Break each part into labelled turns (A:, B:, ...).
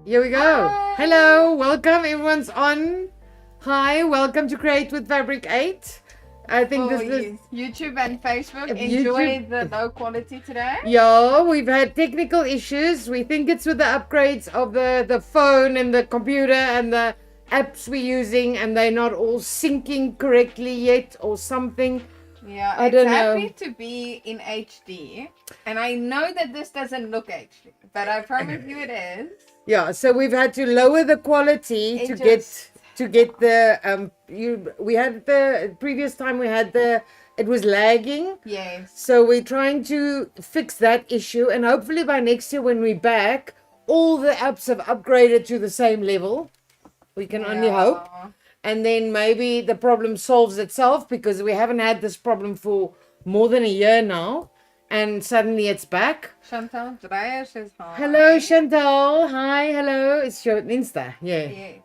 A: Here we go.
B: Hi.
A: Hello, welcome. Everyone's on. Hi, welcome to Create with Fabric8. I think this is...
B: YouTube and Facebook.
A: YouTube-
B: Enjoy the low quality today.
A: Yeah, we've had technical issues. We think it's with the upgrades of the phone and the computer and the apps we're using, and they're not all syncing correctly yet or something.
B: Yeah,
A: I
B: it's
A: don't
B: happy
A: know.
B: to be in HD. And I know that this doesn't look HD, but I promise you it is.
A: Yeah, so we've had to lower the quality
B: It
A: to
B: just-
A: get the we had the previous time we had it was lagging.
B: Yes.
A: So we're trying to fix that issue, and hopefully by next year when we're back, all the apps have upgraded to the same level. We can only hope. And then maybe the problem solves itself, because we haven't had this problem for more than a year now, and suddenly it's back.
B: Chantal Dreyer says hi.
A: Hello, Chantal. Hi, hello. It's your Insta. Yeah.
B: Yes.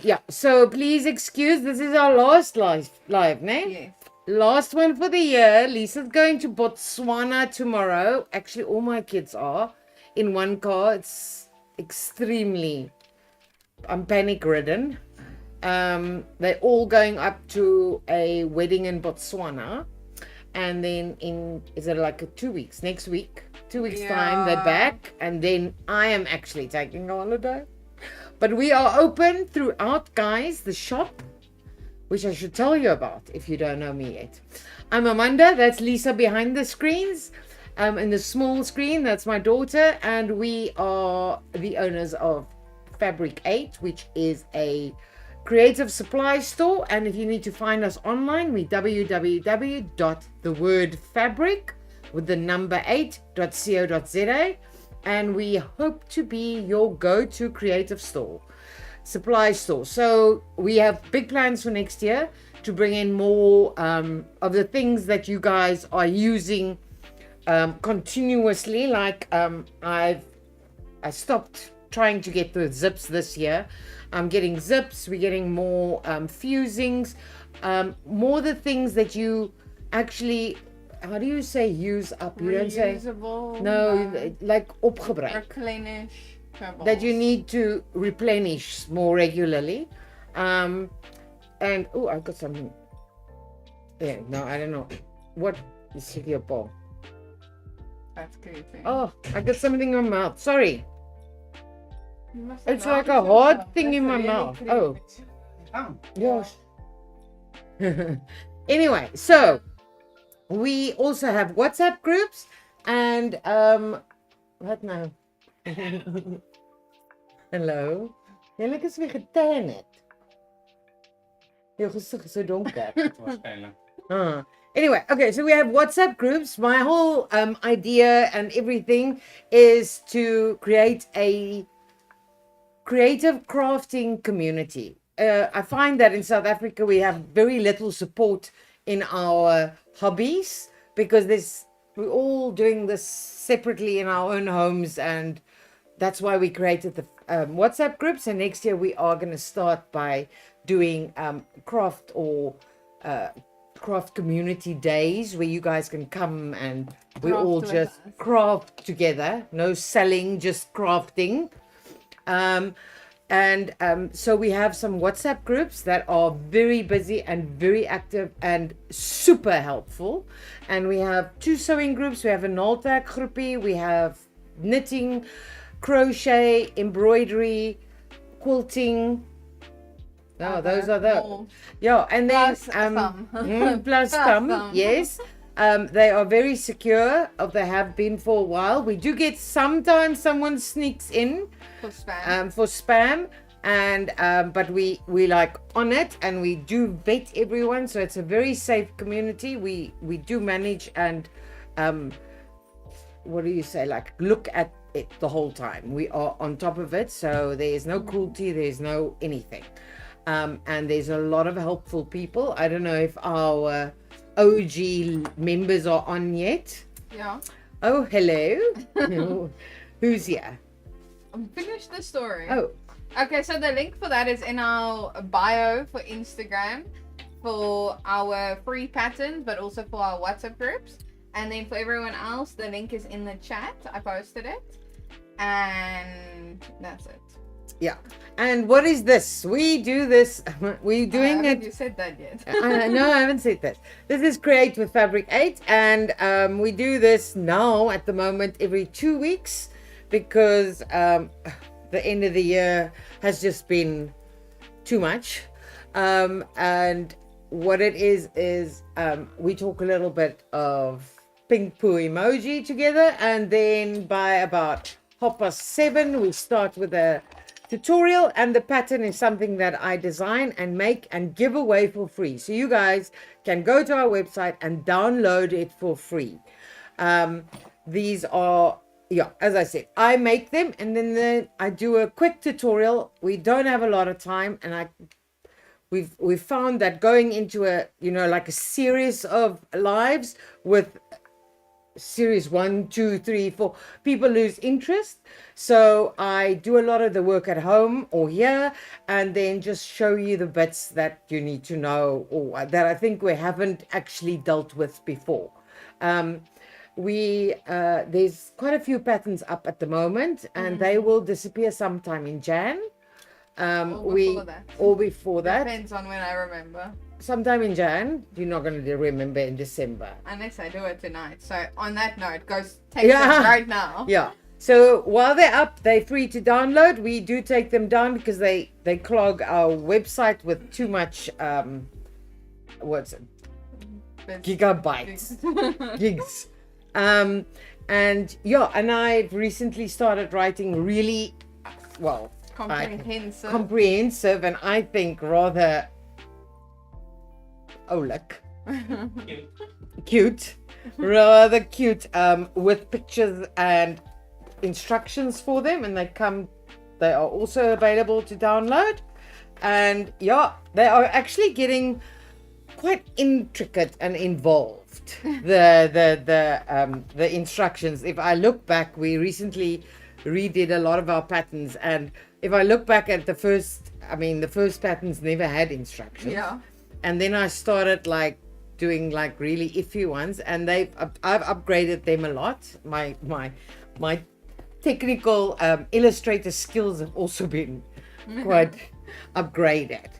A: Yeah. So please excuse. This is our last live, ne?
B: Yes.
A: Last one for the year. Lisa's going to Botswana tomorrow. Actually, all my kids are in one car. It's extremely... I'm panic-ridden. They're all going up to a wedding in Botswana. And then is it like 2 weeks? Next week, 2 weeks time, they're back. And then I am actually taking a holiday. But we are open throughout, guys, the shop, which I should tell you about if you don't know me yet. I'm Amanda. That's Lisa behind the screens. In the small screen, that's my daughter. And we are the owners of Fabric8, which is a creative supply store. And if you need to find us online, we www.thewordfabric with the number 8.co.za. And we hope to be your go-to creative store, supply store. So we have big plans for next year to bring in more of the things that you guys are using continuously. Like I stopped trying to get the zips this year. I'm getting zips. We're getting more fusings, more the things that you actually... How do you say use up? You don't say...
B: Reusable,
A: No, like opgebruik.
B: replenish.
A: That you need to replenish more regularly. And, oh, I got something. Yeah, no, I don't know. What is here, Paul?
B: That's creepy.
A: Oh, I got something in my mouth. Sorry.
B: You must
A: It's
B: announce
A: like a hard
B: yourself.
A: thing in
B: That's
A: my
B: really
A: mouth.
B: creepy.
A: Oh. Yes. Anyway, so we also have WhatsApp groups and what now? Hello. Julle is weer getan het. Jou gesig is so donker. Anyway, okay, so we have WhatsApp groups. My whole idea and everything is to create a creative crafting community. I find that in South Africa we have very little support in our hobbies, because we're all doing this separately in our own homes, and that's why we created the WhatsApp groups. And next year we are going to start by doing craft community days, where you guys can come and we
B: Craft
A: all
B: with
A: just
B: us.
A: craft together. No selling, just crafting. So we have some WhatsApp groups that are very busy and very active and super helpful. And we have 2 sewing groups. We have a Noltak groepie. We have knitting, crochet, embroidery, quilting. No, those are the...
B: More.
A: Yeah, and then...
B: Plus some.
A: Plus some, yes. They are very secure. They have been for a while. We do get sometimes someone sneaks in
B: For spam.
A: and but we like on it, and we do vet everyone, so it's a very safe community. We do manage and what do you say, like look at it the whole time. We are on top of it, so there's no cruelty, there's no anything, and there's a lot of helpful people. I don't know if our OG members are on yet.
B: Yeah.
A: Oh, hello. Who's here?
B: Finish the story.
A: Oh,
B: Okay, so the link for that is in our bio for Instagram for our free patterns, but also for our WhatsApp groups. And then for everyone else, the link is in the chat. I posted it. And that's it.
A: Yeah. And what is this? We do this. We're doing it.
B: You said that yet?
A: No, I haven't said that. This is Create with Fabric8, and we do this now at the moment every 2 weeks because the end of the year has just been too much. And what it is we talk a little bit of pink poo emoji together, and then by about 7:30 we start with a tutorial, and the pattern is something that I design and make and give away for free. So you guys can go to our website and download it for free. These are, as I said, I make them and then I do a quick tutorial. We don't have a lot of time, and we've found that going into a, like a series of lives with series 1, 2, 3, 4, people lose interest. So I do a lot of the work at home or here, and then just show you the bits that you need to know, or that I think we haven't actually dealt with before. There's quite a few patterns up at the moment, and they will disappear sometime in Jan. Or before that.
B: Depends on when I remember.
A: Sometime in Jan. You're not going to remember in December.
B: Unless I do it tonight. So on that note, go take them right now.
A: Yeah. So while they're up, they're free to download. We do take them down because they clog our website with too much, gigabytes. Gigs. And I've recently started writing really, comprehensive, and I think rather cute, rather cute, with pictures and instructions for them, and they are also available to download. And they are actually getting quite intricate and involved. The instructions, if I look back, we recently redid a lot of our patterns, and if I look back at the first patterns never had instructions. And then I started doing really iffy ones, and I've upgraded them a lot. My technical illustrator skills have also been quite upgraded.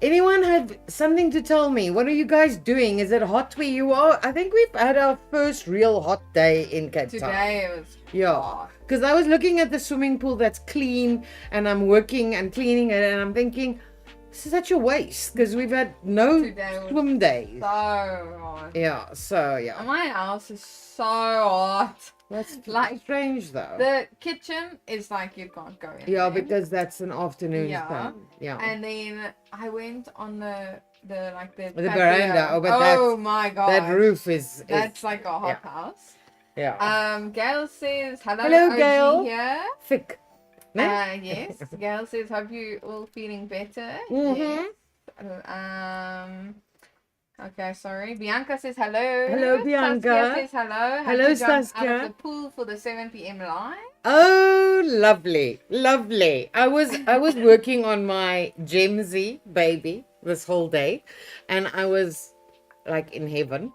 A: Anyone have something to tell me? What are you guys doing? Is it hot where you are? I think we've had our first real hot day in Cape Town.
B: Today it was hot.
A: Because I was looking at the swimming pool that's clean, and I'm working and cleaning it, and I'm thinking, this is such a waste because we've had no swim days.
B: So hot.
A: Yeah.
B: My house is so hot.
A: That's strange though.
B: The kitchen is you can't go in.
A: Yeah, because that's an afternoon thing. Yeah.
B: And then I went on the
A: veranda.
B: Oh my god.
A: That roof is
B: that's like a hot house.
A: Yeah.
B: Gail says hello.
A: Hello,
B: OG
A: Gail.
B: Here.
A: Thick. No?
B: Yes. Gail says hope you all feeling better.
A: Mm-hmm.
B: Yes. Okay, sorry. Bianca says hello.
A: Hello, Bianca.
B: Saskia says hello.
A: Hello,
B: Saskia. Out of
A: Saskia.
B: the pool for the 7 p.m. live.
A: Oh, lovely. I was working on my 𝐓𝐈𝐌𝐄𝐄 baby this whole day, and I was in heaven.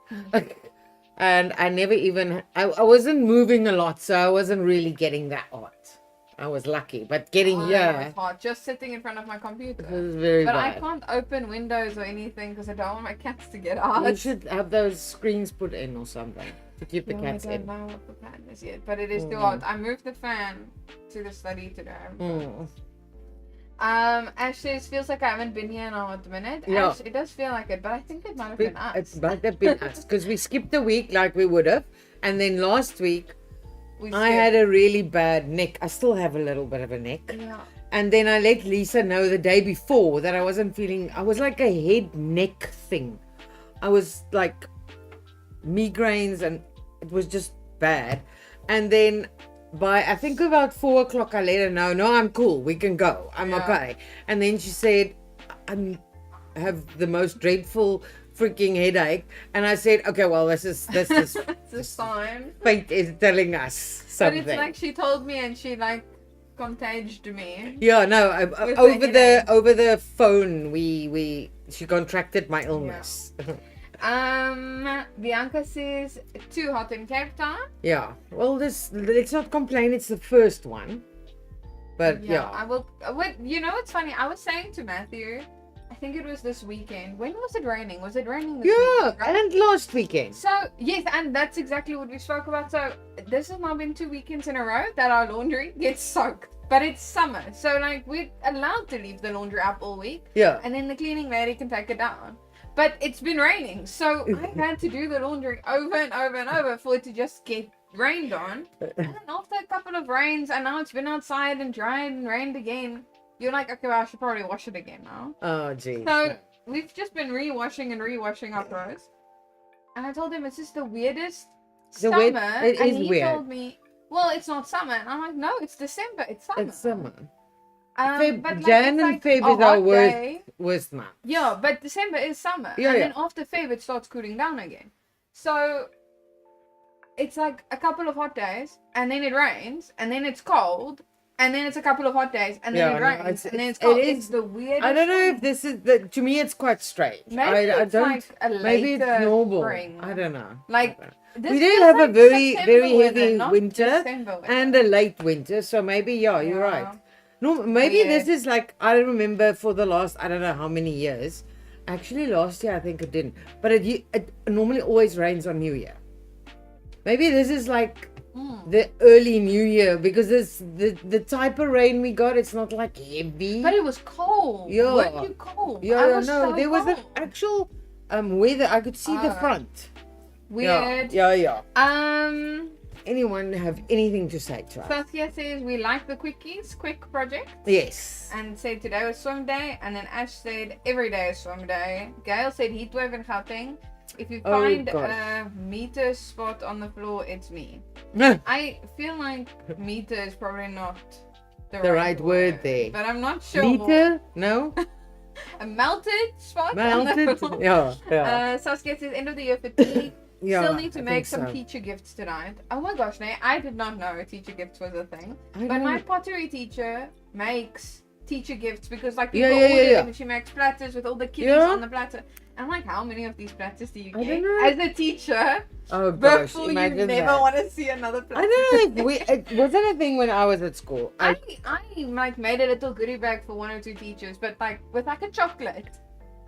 A: And I never even, I wasn't moving a lot, so I wasn't really getting that hot. I was lucky, but getting
B: It
A: here
B: was hot, just sitting in front of my computer.
A: it was very
B: But
A: bad.
B: I can't open windows or anything because I don't want my cats to get out.
A: You should have those screens put in or something to keep the cats
B: I
A: in.
B: don't know what the plan is yet, but it is too hot. I moved the fan to the study today. Ash says, feels like I haven't been here in a hot minute.
A: Yeah.
B: Ash, it does feel like it, but I think it might have been us.
A: It might have been us because we skipped a week like we would have, and then last week I had a really bad neck. I still have a little bit of a neck.
B: Yeah.
A: And then I let Lisa know the day before that I wasn't feeling, I was like a head neck thing. I was like migraines, and it was just bad. And then by I think about 4 o'clock I let her know, no, I'm cool, we can go, I'm okay. And then she said, I have the most dreadful freaking headache, and I said, okay, well, this is
B: it's a sign.
A: fate is telling us something.
B: But it's like she told me and she contagious me.
A: Yeah, no, over the phone she contracted my illness.
B: Bianca says too hot in Cape Town.
A: Yeah. Well, let's not complain. It's the first one. But yeah.
B: I will. You know, it's funny. I was saying to Matthew, I think it was this weekend. When was it raining? Was it raining this weekend? Right?
A: And last weekend.
B: So, yes, and that's exactly what we spoke about. So, this has now been 2 weekends in a row that our laundry gets soaked. But it's summer. So, like, we're allowed to leave the laundry up all week.
A: Yeah.
B: And then the cleaning lady can take it down. But it's been raining. So, I've had to do the laundry over and over and over for it to just get rained on. And then after a couple of rains, and now it's been outside and dried and rained again, you're like, okay, well, I should probably wash it again now.
A: Oh, geez.
B: So we've just been rewashing our clothes. And I told him it's just the weirdest summer.
A: It
B: and
A: is
B: he
A: weird.
B: told me, well, it's not summer. And I'm like, no, it's December. It's summer.
A: It's summer.
B: But like,
A: Jan
B: it's
A: and
B: like
A: Feb
B: a
A: is our
B: hot day.
A: worst month.
B: Yeah, but December is summer.
A: Yeah,
B: and
A: yeah.
B: then after Feb, it starts cooling down again. So it's like a couple of hot days, and then it rains, and then it's cold, and then it's a couple of hot days, and then it rains, and then it's cold. It's the weirdest.
A: I don't know
B: thing.
A: if this is to me it's quite strange.
B: Maybe
A: I
B: it's
A: don't.
B: like a
A: Maybe it's
B: later
A: normal.
B: spring.
A: I don't know.
B: Like,
A: I don't know.
B: this
A: We did
B: feels
A: have a
B: like
A: very
B: September weather,
A: heavy
B: not
A: winter
B: December weather.
A: and a late winter, so maybe you're right. No, maybe
B: Weird.
A: this is like I remember for the last I don't know how many years. Actually, last year I think it didn't, but it normally always rains on New Year. Maybe this is like the early New Year because the type of rain we got. It's not like heavy.
B: But it was cold.
A: Yeah.
B: Weren't you cold?
A: Yeah,
B: I
A: no,
B: was so
A: there was an
B: cold.
A: actual weather. I could see the front.
B: Weird.
A: Yeah. Anyone have anything to say to us?
B: Saskia says we like the quickies, quick project.
A: Yes.
B: And said today was swim day, and then Ash said every day is swim day. Gail said 𝐓𝐈𝐌𝐄𝐒𝐓 in Gauteng. If you find a meter spot on the floor, it's me. I feel like meter is probably not the right word
A: there.
B: but I'm not sure.
A: Meter? No?
B: A melted spot.
A: Melted?
B: On the floor.
A: Yeah.
B: Saskia says end of the year fatigue.
A: Yeah,
B: Still need to
A: I
B: make
A: think
B: some
A: so.
B: teacher gifts tonight. Oh my gosh, Nay, I did not know teacher gifts was a thing.
A: I
B: But my
A: know.
B: pottery teacher makes teacher gifts because like
A: Yeah,
B: people
A: yeah,
B: order
A: yeah.
B: them and she makes platters with all the kiddies
A: Yeah.
B: on the platter. I'm like, how many of these platters do you
A: I
B: get?
A: don't know.
B: As a teacher,
A: Oh gosh,
B: before you
A: imagine
B: never
A: that.
B: want to see another platter.
A: I don't know if was that a thing when I was at school?
B: I like made a little goodie bag for 1 or 2 teachers, but like with like a chocolate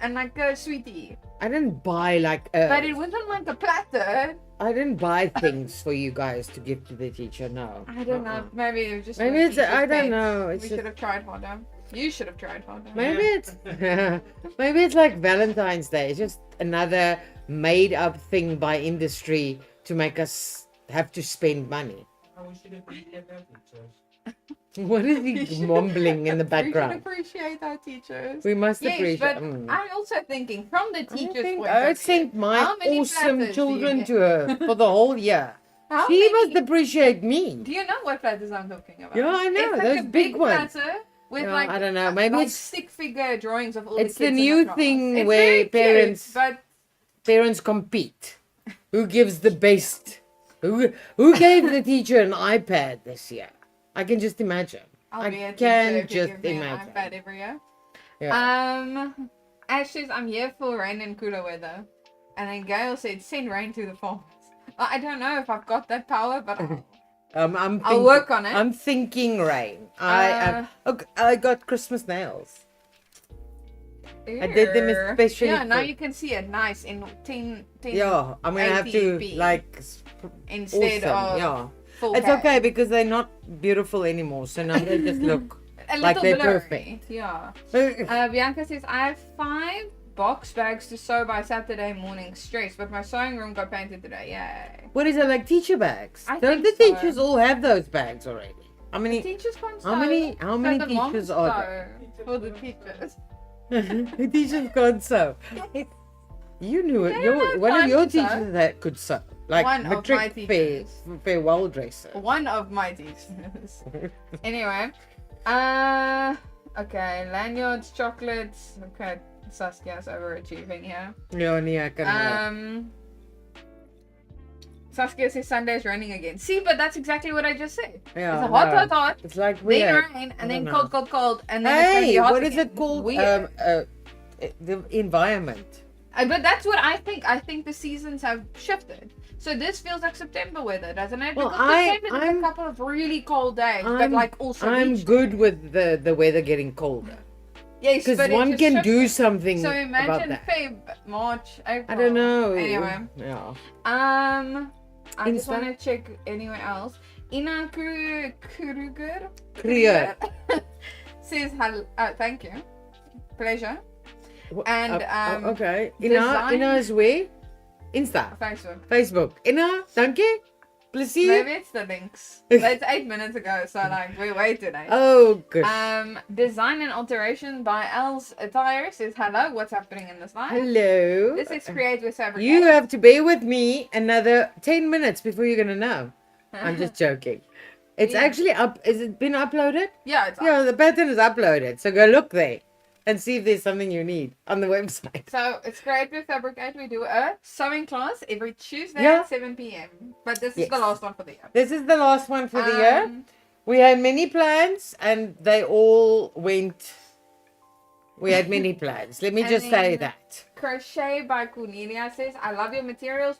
B: and like a sweetie.
A: I didn't buy like
B: But it wasn't like a platter.
A: I didn't buy things for you guys to give to the teacher. No.
B: I don't know. Maybe it was just.
A: Maybe
B: for
A: it's
B: teachers'
A: I don't
B: pets.
A: know. It's
B: We
A: just,
B: should have tried harder. You should have tried harder.
A: maybe it's maybe it's like Valentine's Day. It's just another made up thing by industry to make us have to spend money.
C: We should appreciate our teachers.
A: What is he mumbling in the
B: We should
A: background?
B: appreciate our teachers.
A: We must
B: Yes,
A: appreciate.
B: but I'm also thinking from the teachers' point
A: I
B: of view.
A: sent my
B: how many
A: awesome
B: platters do you
A: children
B: get?
A: to her for the whole year.
B: How
A: She
B: many-
A: must appreciate me.
B: Do you know what platters I'm talking about?
A: Yeah, I know,
B: It's like
A: those
B: a
A: big ones.
B: platter with
A: Yeah,
B: like
A: I don't know. Maybe
B: like
A: it's
B: stick-figure drawings of all
A: it's
B: the
A: the
B: kids
A: new
B: in the class.
A: thing
B: It's
A: where
B: very cute,
A: parents-
B: but
A: parents compete. Who gives the best? Who gave the teacher an iPad this year? I can just imagine.
B: I'll be a
A: I
B: teacher
A: can
B: if you
A: just
B: give me an
A: imagine.
B: iPad every year.
A: Yeah.
B: Ash says, I'm here for rain and cooler weather. And then Gail said, send rain to the farms. Well, I don't know if I've got that power, but I'll work on it.
A: I'm thinking rain. I got Christmas nails. I did them especially
B: Yeah, now
A: for-
B: you can see it nice in 10
A: Yeah, I'm gonna have to
B: 80p
A: like
B: instead
A: awesome.
B: of
A: Yeah,
B: full
A: it's
B: page.
A: okay because they're not beautiful anymore. So now they just look
B: A
A: like
B: little
A: they're
B: blurry.
A: perfect.
B: Yeah.
A: yeah.
B: Bianca says, I have 5 box bags to sew by Saturday morning. Stress, but my sewing room got painted today. Yay.
A: What is it like teacher bags?
B: I
A: Don't the
B: think so.
A: teachers all have those bags already? How many?
B: Teachers can't sew.
A: How many
B: So the moms
A: teachers are there?
B: sew for the teachers.
A: The teachers can't sew. You knew it.
B: They don't have
A: One of
B: time
A: your
B: to sew.
A: teachers that could sew, like
B: One of my
A: matric
B: teachers.
A: farewell dresser.
B: One of my teachers. Anyway. Okay, lanyards, chocolates. Okay, Saskia's overachieving here.
A: Yeah, I can.
B: Saskia says Sunday's raining again. See, but that's exactly what I just said.
A: Yeah,
B: It's a hot,
A: no.
B: hot.
A: It's like
B: Then
A: weird.
B: rain,
A: I
B: and then
A: don't know.
B: cold, and then it's gonna be
A: Hey,
B: hot
A: what is
B: again.
A: it called?
B: Weird.
A: The environment.
B: But that's what I think. I think the seasons have shifted. So this feels like September weather, doesn't it?
A: Well,
B: Because September there's a couple of really cold days, but like also
A: I'm
B: beach
A: good
B: days.
A: with the weather getting colder.
B: Yes,
A: Because
B: but it
A: one
B: just
A: can
B: shifted.
A: do something
B: So
A: about
B: imagine
A: that.
B: Feb, March, April.
A: I don't know.
B: Anyway,
A: Yeah.
B: I just
A: Insta?
B: want to check anywhere else. Ina Kruger
A: Clear.
B: says hello. Thank you. Pleasure.
A: Wha-
B: And
A: okay.
B: design-
A: Ina is where? Insta.
B: Facebook.
A: Facebook. Ina, dankie. Plezier.
B: Maybe it's the links. It's 8 minutes ago, so like we're way too late.
A: Oh, good.
B: Design and alteration by Els Attire says hello. What's happening in this live?
A: Hello.
B: This is Create With Fabric8.
A: You have to bear with me another 10 minutes before you're going to know. I'm just joking. It's
B: Yeah.
A: actually up. Is it been uploaded?
B: Yeah, it's
A: Yeah, the pattern is uploaded. So go look there and see if there's something you need on the website.
B: So it's Create With Fabric8. We do a sewing class every Tuesday
A: Yeah.
B: at 7 p.m. But this is
A: Yes.
B: the last one for the year.
A: This is the last one for the year. We had many plans and they all went. We had many plans. Let me
B: And
A: just say
B: then-
A: that.
B: Crochet by Cornelia says, I love your materials.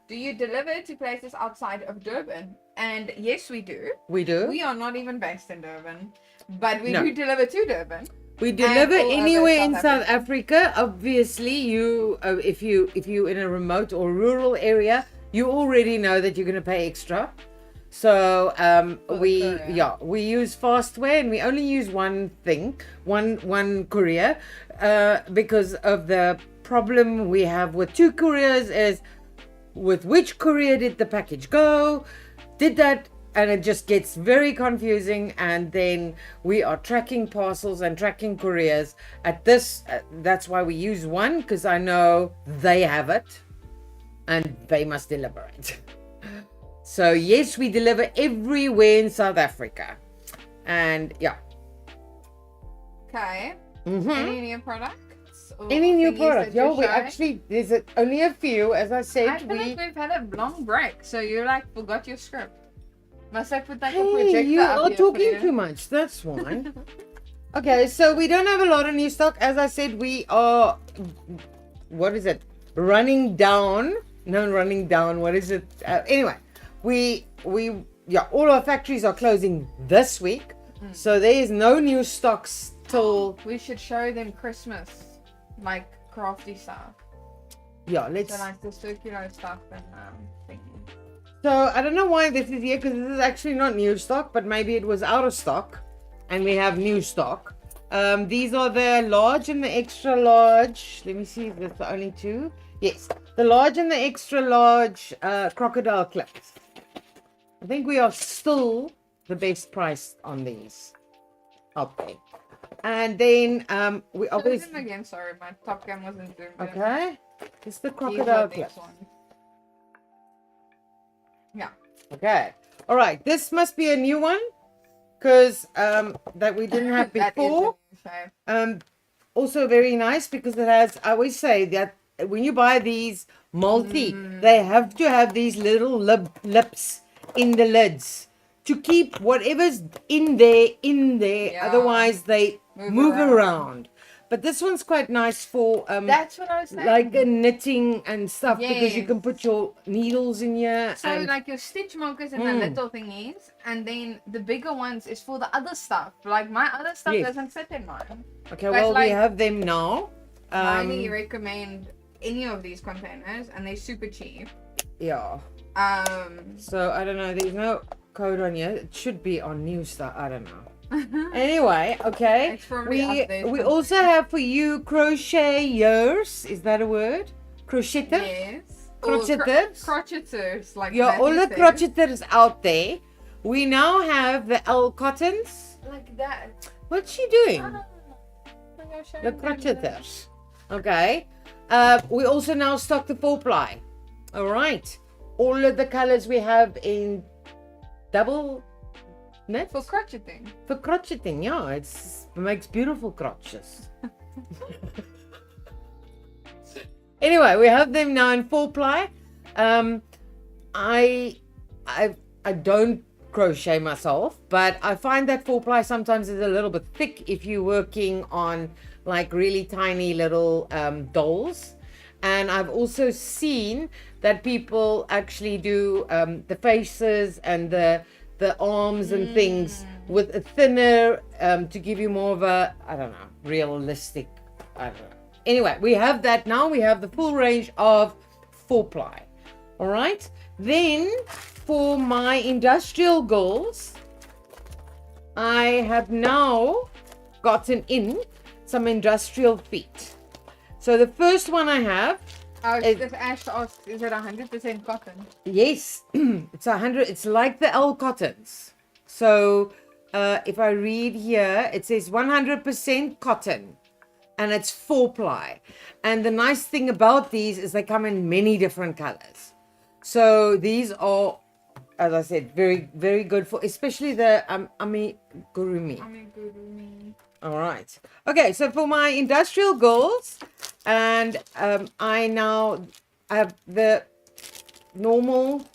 B: Do you deliver to places outside of Durban? And yes, we do.
A: We do.
B: We are not even based in Durban, but we
A: No.
B: do deliver to Durban.
A: We deliver
B: all over
A: anywhere in
B: South
A: South Africa. Obviously, you if you in a remote or rural area, you already know that you're going to pay extra. So
B: For the
A: we
B: courier.
A: we use Fastware and we only use one thing, one courier, because of the problem we have with two couriers is with which courier did the package go, did that. And it just gets very confusing, and then we are tracking parcels and tracking couriers at this. That's why we use one, because I know they have it and they must deliver it. So yes, we deliver everywhere in South Africa, and yeah.
B: Okay.
A: Mhm.
B: Any new products? Or
A: Any new
B: thingies
A: product?
B: that
A: Yeah,
B: you're
A: we
B: showing?
A: actually there's only a few, as I said.
B: I feel like we've had a long break, so you like forgot your script. Must I put like a
A: Hey,
B: projector
A: you
B: up
A: are
B: here for
A: talking
B: you?
A: too much. That's why. Okay, so we don't have a lot of new stock. As I said, we are, what is it? Running down. No, running down. What is it? Anyway, we all our factories are closing this week. So there is no new stocks till,
B: We should show them Christmas, like crafty stuff.
A: yeah, let's.
B: So like the circular stuff and thingy.
A: So I don't know why this is here, because this is actually not new stock, but maybe it was out of stock and we have new stock. These are the large and the extra large. Let me see if there's only two. Yes, the large and the extra large crocodile clips. I think we are still the best price on these out there. And then we
B: Show them
A: obviously,
B: again, sorry, my top cam wasn't doing good.
A: okay, it's the
B: These
A: crocodile
B: are these
A: clip.
B: ones. Yeah.
A: Okay. All right. This must be a new one, because that we didn't have
B: That is
A: before.
B: a shame.
A: Also very nice, because it has. I always say that when you buy these multi, they have to have these little lips in the lids to keep whatever's in there.
B: Yeah.
A: Otherwise, they
B: Move
A: move
B: around.
A: around. But this one's quite nice for
B: That's what I was saying.
A: like a knitting and stuff, because you can
B: Yes.
A: put your needles in here.
B: So
A: and
B: like your stitch markers and the little thingies, and then the bigger ones is for the other stuff. Like my other stuff
A: Yes.
B: doesn't fit in mine.
A: okay,
B: but
A: well, we
B: like-
A: have them now.
B: Highly recommend any of these containers, and they're super cheap.
A: Yeah.
B: Um,
A: So I don't know. There's no code on here. It should be on new stuff. I don't know. Anyway, okay.
B: It's probably
A: We
B: updated.
A: also have for you crocheters. Is that a word? Crocheter.
B: yes.
A: Crocheters?
B: Crocheters, like
A: Yeah,
B: Matthew
A: all the
B: said.
A: crocheters out there. We now have the 𝐓𝐿_cottons.
B: Like that.
A: What's she doing?
B: Ah, I'm showing
A: The
B: them
A: crocheters. Okay. We also now stock the 4-ply. All right. All of the colors we have in double knit
B: For crocheting.
A: for crocheting. Yeah, it makes beautiful crotches. Anyway, we have them now in 4-ply. I don't crochet myself, but I find that 4-ply sometimes is a little bit thick if you're working on like really tiny little dolls. And I've also seen that people actually do the faces and the arms and things with a thinner to give you more of a, I don't know, realistic, I don't know. Anyway, we have that now. We have the full range of 4-ply. All right. Then for my industrial girls, I have now gotten in some industrial feet. So the first one I have,
B: This Ash asks, is it 100% cotton?
A: yes, it's 100. It's like the 𝐓𝐾ottons. So if I read here, it says 100% cotton, and it's 4-ply. And the nice thing about these is they come in many different colors. So these are, as I said, very, very good for, especially the amigurumi. All right. Okay, so for my industrial girls, and I now have the normal,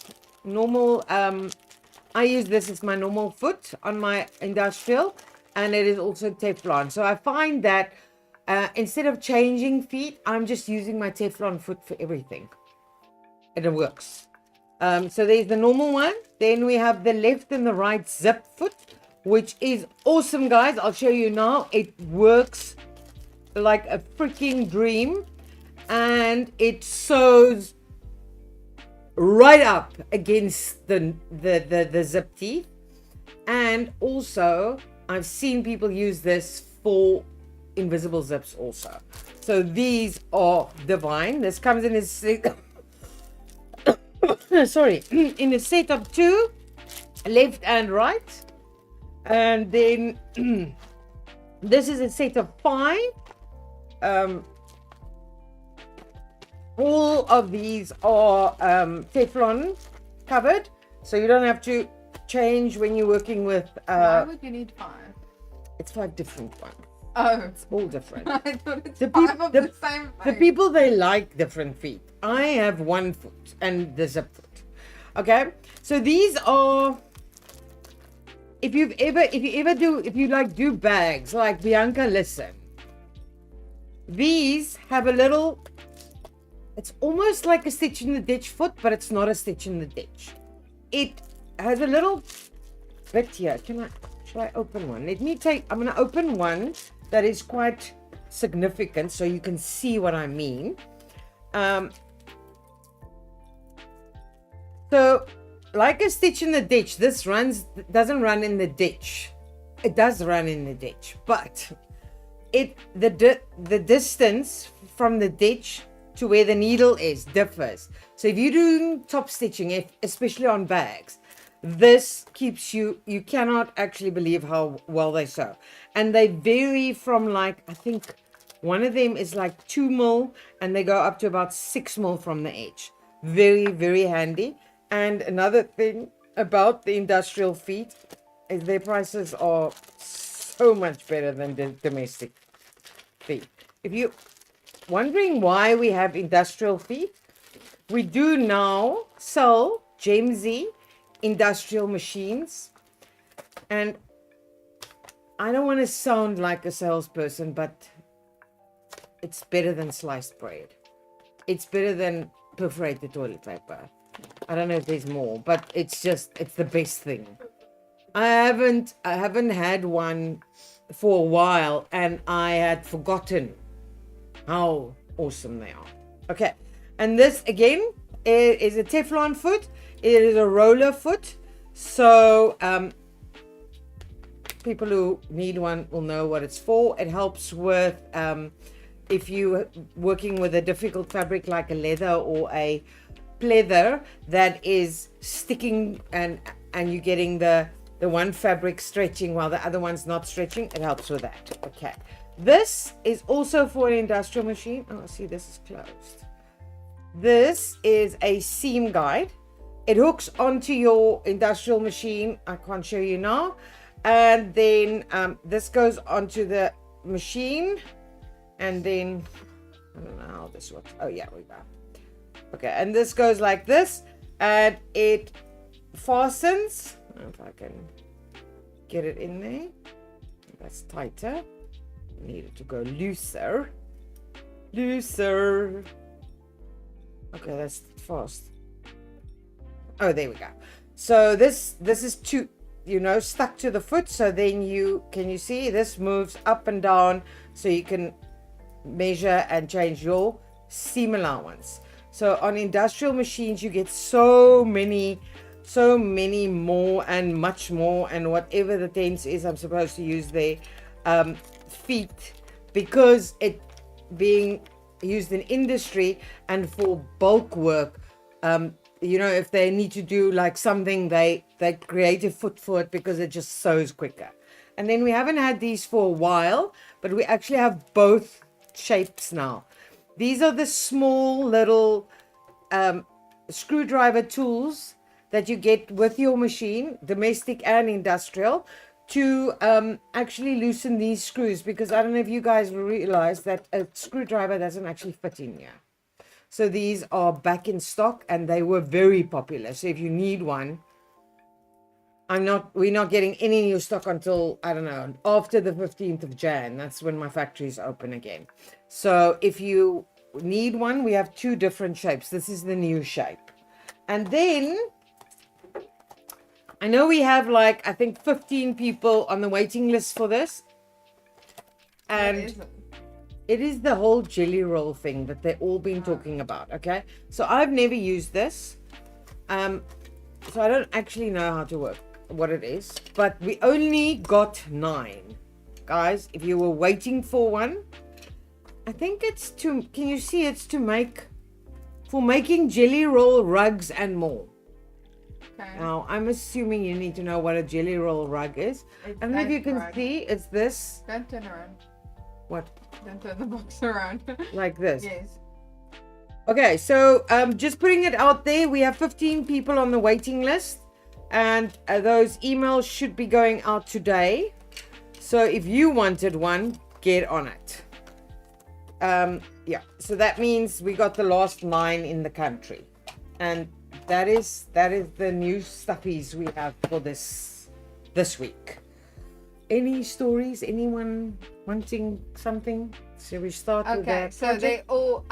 A: I use this as my normal foot on my industrial, and it is also Teflon. So I find that instead of changing feet, I'm just using my Teflon foot for everything. And it works. So there's the normal one. Then we have the left and the right zip foot, which is awesome, guys. I'll show you now. It works like a freaking dream, and it sews right up against the zip teeth. And also I've seen people use this for invisible zips also. So these are divine. This comes in a set sorry, in a set of 2, left and right. And then this is a set of 5. All of these are Teflon covered, so you don't have to change when you're working with
B: Why would you need 5?
A: it's 5 different ones.
B: Oh,
A: It's all different.
B: I thought it's
A: The
B: 5 of the same
A: The
B: thing.
A: people, they like different feet. I have 1 foot and the zip foot. Okay, so these are, if you do bags like Bianca, listen, these have a little, it's almost like a stitch in the ditch foot, but it's not a stitch in the ditch. It has a little bit here. Shall I open one? I'm going to open one that is quite significant so you can see what I mean. So like a stitch in the ditch, this doesn't run in the ditch. It does run in the ditch, but the distance from the ditch to where the needle is differs. So if you're doing top stitching, especially on bags, this keeps you cannot actually believe how well they sew. And they vary from, like, I think one of them is like 2 mil and they go up to about 6 mil from the edge. Very, very handy. And another thing about the industrial feet is their prices are so much better than the domestic feet. If you're wondering why we have industrial feet, we do now sell 𝐓𝐈𝐌𝐄𝐄 industrial machines. And I don't want to sound like a salesperson, but it's better than sliced bread. It's better than perforated toilet paper. I don't know if there's more, but it's the best thing. I haven't had one for a while, and I had forgotten how awesome they are. Okay, and this again is a Teflon foot. It is a roller foot, so people who need one will know what it's for. It helps with if you're working with a difficult fabric like a leather or a pleather that is sticking, and you're getting the one fabric stretching while the other one's not stretching. It helps with that. Okay, this is also for an industrial machine. Oh, see, this is closed. This is a seam guide. It hooks onto your industrial machine. I can't show you now. And then this goes onto the machine, and then I don't know how this works. Oh yeah, we go. Okay, and this goes like this, and it fastens I don't know if I can get it in there. That's tighter. Need it to go looser. Looser. Okay, that's fast. Oh, there we go. So this is too, stuck to the foot. So then can you see this moves up and down, so you can measure and change your seam allowance. So on industrial machines, you get so many more and much more, and whatever the tense is I'm supposed to use there, feet, because it being used in industry and for bulk work, if they need to do like something, they create a foot for it because it just sews quicker. And then we haven't had these for a while, but we actually have both shapes now. These are the small little screwdriver tools that you get with your machine, domestic and industrial, to actually loosen these screws, because I don't know if you guys realize that a screwdriver doesn't actually fit in here. So these are back in stock and they were very popular. So if you need one, we're not getting any new stock until, I don't know, after the 15th of Jan. That's when my factory is open again. So if you need one, we have two different shapes. This is the new shape. And then I know we have I think 15 people on the waiting list for this. And it is the whole jelly roll thing that they've all been talking about. Okay. So I've never used this. So I don't actually know how to work, what it is, but we only got 9. Guys, if you were waiting for one, I think it's can you see, it's for making jelly roll rugs and more.
B: Okay.
A: Now, I'm assuming you need to know what a jelly roll rug is. I don't know if you can see, it's this.
B: Don't turn around.
A: What?
B: Don't turn the box around.
A: Like this?
B: Yes.
A: Okay, so just putting it out there, we have 15 people on the waiting list, and those emails should be going out today. So if you wanted one, get on it. Yeah, so that means we got the last 9 in the country, and that is the new stuffies we have for this week. Any stories? Anyone wanting something? Shall we start with that?
B: Okay, so they all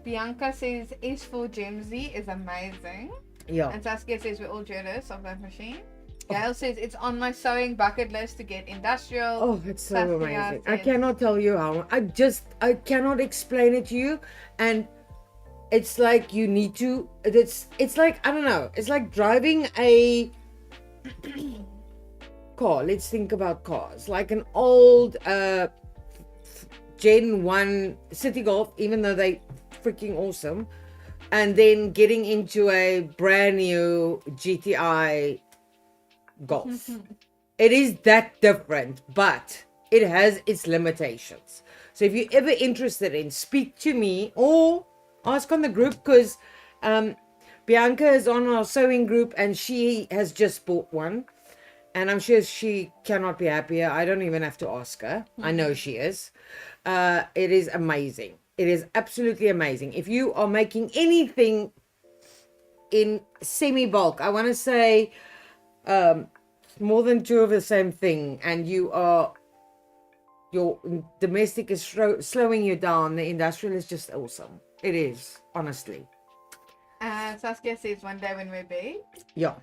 B: Bianca says 𝐓𝐈𝐌𝐄𝐓 is amazing.
A: Yeah.
B: And Saskia says we're all jealous of that machine. Gail says it's on my sewing bucket list to get industrial.
A: Oh, it's so
B: Saskia
A: amazing. I
B: says-
A: cannot tell you how. I cannot explain it to you. And it's like you need to, it's like, I don't know, it's like driving a car. Let's think about cars. Like an old Gen 1 City Golf, even though they freaking awesome. And then getting into a brand new GTI Golf. It is that different, but it has its limitations. So if you're ever interested in, speak to me or ask on the group, because Bianca is on our sewing group and she has just bought one. And I'm sure she cannot be happier. I don't even have to ask her. I know she is. It is amazing. It is absolutely amazing. If you are making anything in semi-bulk, I want to say more than 2 of the same thing, and your domestic is slowing you down, the industrial is just awesome. It is, honestly.
B: Saskia says one day when we're big.
A: Yeah.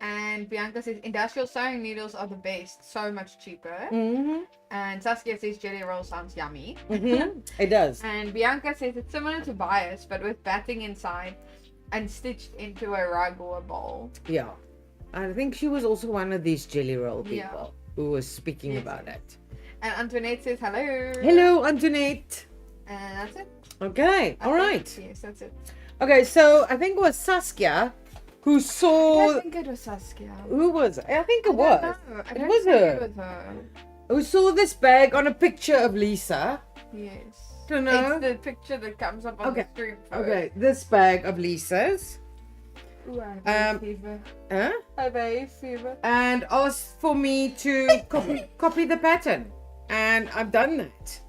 B: And Bianca says industrial sewing needles are the best, so much cheaper.
A: Mm-hmm.
B: And Saskia says jelly roll sounds yummy.
A: Mm-hmm. It does.
B: And Bianca says it's similar to bias, but with batting inside and stitched into a rug or a bowl.
A: Yeah. I think she was also one of these jelly roll people who was speaking
B: Yes.
A: about it.
B: And Antoinette says hello.
A: Hello, Antoinette.
B: And that's it.
A: Okay. All right.
B: Yes, that's it.
A: Okay, so I think it was Saskia who
B: I
A: saw.
B: think it was Saskia.
A: Who was it? I think it
B: I
A: was.
B: don't know. I
A: It
B: don't
A: was
B: think
A: her.
B: It was her.
A: Who saw this bag on a picture of Lisa.
B: Yes.
A: Don't know.
B: It's the picture that comes up on
A: Okay.
B: the screen first.
A: Okay, this bag of Lisa's.
B: Ooh, I have
A: Um,
B: fever.
A: Huh?
B: I have fever.
A: And asked for me to copy the pattern. And I've done that.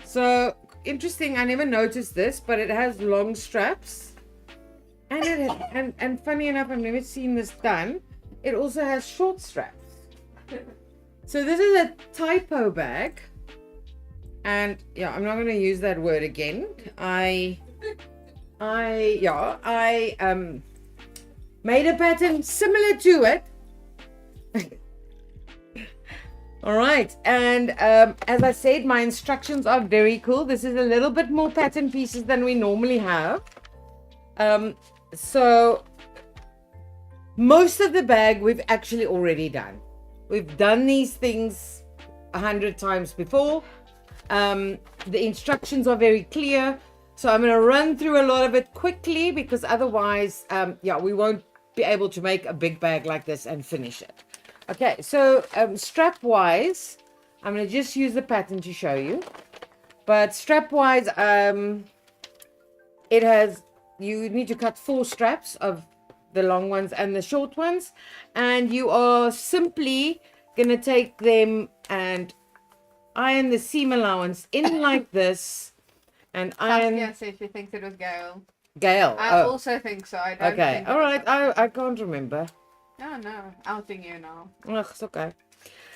A: So, interesting, I never noticed this, but it has long straps. And funny enough, I've never seen this done. it also has short straps. So this is a typo bag. And yeah, I'm not going to use that word again. I made a pattern similar to it. All right, and as I said, my instructions are very cool. This is a little bit more pattern pieces than we normally have. So most of the bag we've actually already done. We've done these things 100 times before. The instructions are very clear. So I'm going to run through a lot of it quickly because otherwise, we won't be able to make a big bag like this and finish it. Okay, so strap wise, I'm going to just use the pattern to show you. But strap wise, you need to cut 4 straps of the long ones and the short ones. And you are simply going to take them and iron the seam allowance in like this. And iron.
B: Saskia said she thinks it was Gail.
A: Gail.
B: I also think so. I don't
A: Okay,
B: think
A: all right. I can't remember.
B: No, outing you now.
A: Ugh, it's okay.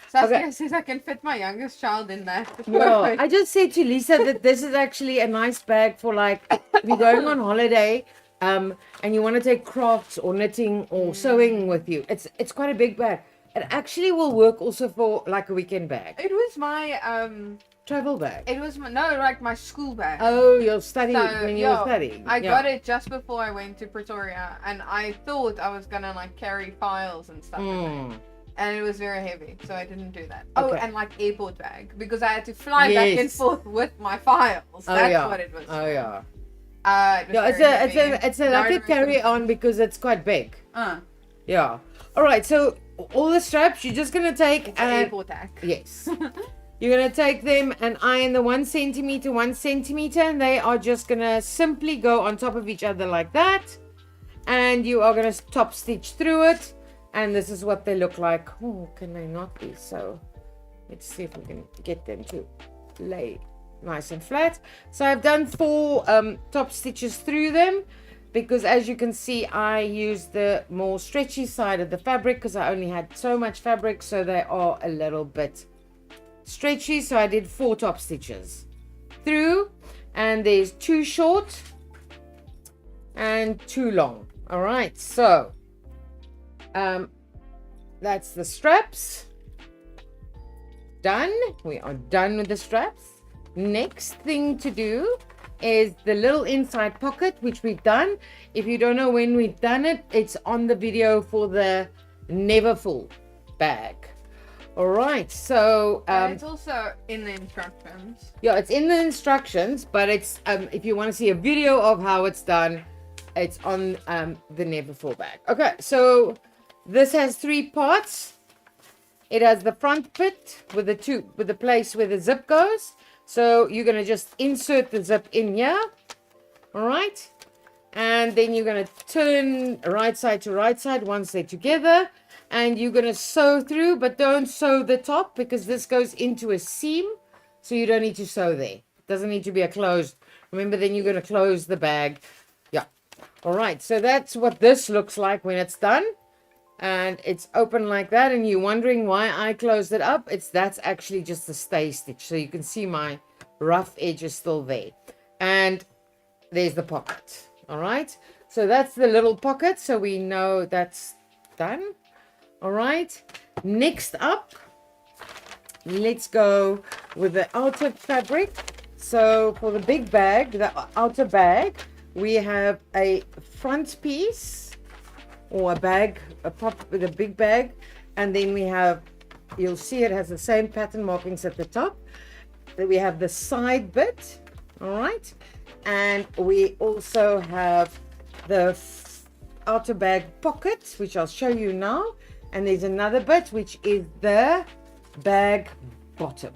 B: Saskia says I can fit my youngest child in that.
A: Well, I just said to Lisa that this is actually a nice bag for like if you're going on holiday, and you want to take crafts or knitting or sewing with you. It's quite a big bag. It actually will work also for like a weekend bag.
B: It was my
A: Travel bag.
B: It was my school bag.
A: Oh, you're studying
B: So,
A: when you were studying.
B: I got it just before I went to Pretoria, and I thought I was gonna like carry files and stuff in it. And it was very heavy, so I didn't do that. Oh,
A: Okay.
B: and like airport bag, because I had to fly back and forth with my files. That's what it was.
A: Oh yeah.
B: It was
A: Yeah,
B: very
A: it's a like a carry on because it's quite big.
B: Uh,
A: Yeah. All right. So all the straps you're just gonna take
B: it's an airport tag.
A: yes. You're gonna take them and iron the 1 centimeter, 1 centimeter, and they are just gonna simply go on top of each other like that. And you are gonna top stitch through it. And this is what they look like. Oh, can they not be? So let's see if we can get them to lay nice and flat. So I've done 4 top stitches through them because as you can see, I used the more stretchy side of the fabric because I only had so much fabric, so they are a little bit stretchy. So I did 4 top stitches through, and there's 2 short and 2 long. All right, so that's the straps done. We are done with the straps. Next thing to do is the little inside pocket, which we've done. If you don't know when we've done it, it's on the video for the Never Full bag. All right, so
B: it's also in the instructions.
A: yeah, it's in the instructions, but it's if you want to see a video of how it's done, it's on the Never Full bag. Okay, so this has 3 parts. It has the front bit with the place where the zip goes. So you're going to just insert the zip in here. All right. And then you're going to turn right side to right side once they're together. And you're going to sew through, but don't sew the top because this goes into a seam. So you don't need to sew there. It doesn't need to be a closed. Remember, then you're going to close the bag. Yeah. All right. So that's what this looks like when it's done. And it's open like that, and you're wondering why I closed it up. That's actually just a stay stitch, so you can see my rough edge is still there. And there's the pocket. All right, so that's the little pocket, so we know that's done. All right, next up, let's go with the outer fabric. So for the big bag, the outer bag, we have a front piece or a bag, a pop with a big bag, and then we have, you'll see it has the same pattern markings at the top. Then we have the side bit, all right, and we also have the outer bag pocket, which I'll show you now, and there's another bit which is the bag bottom,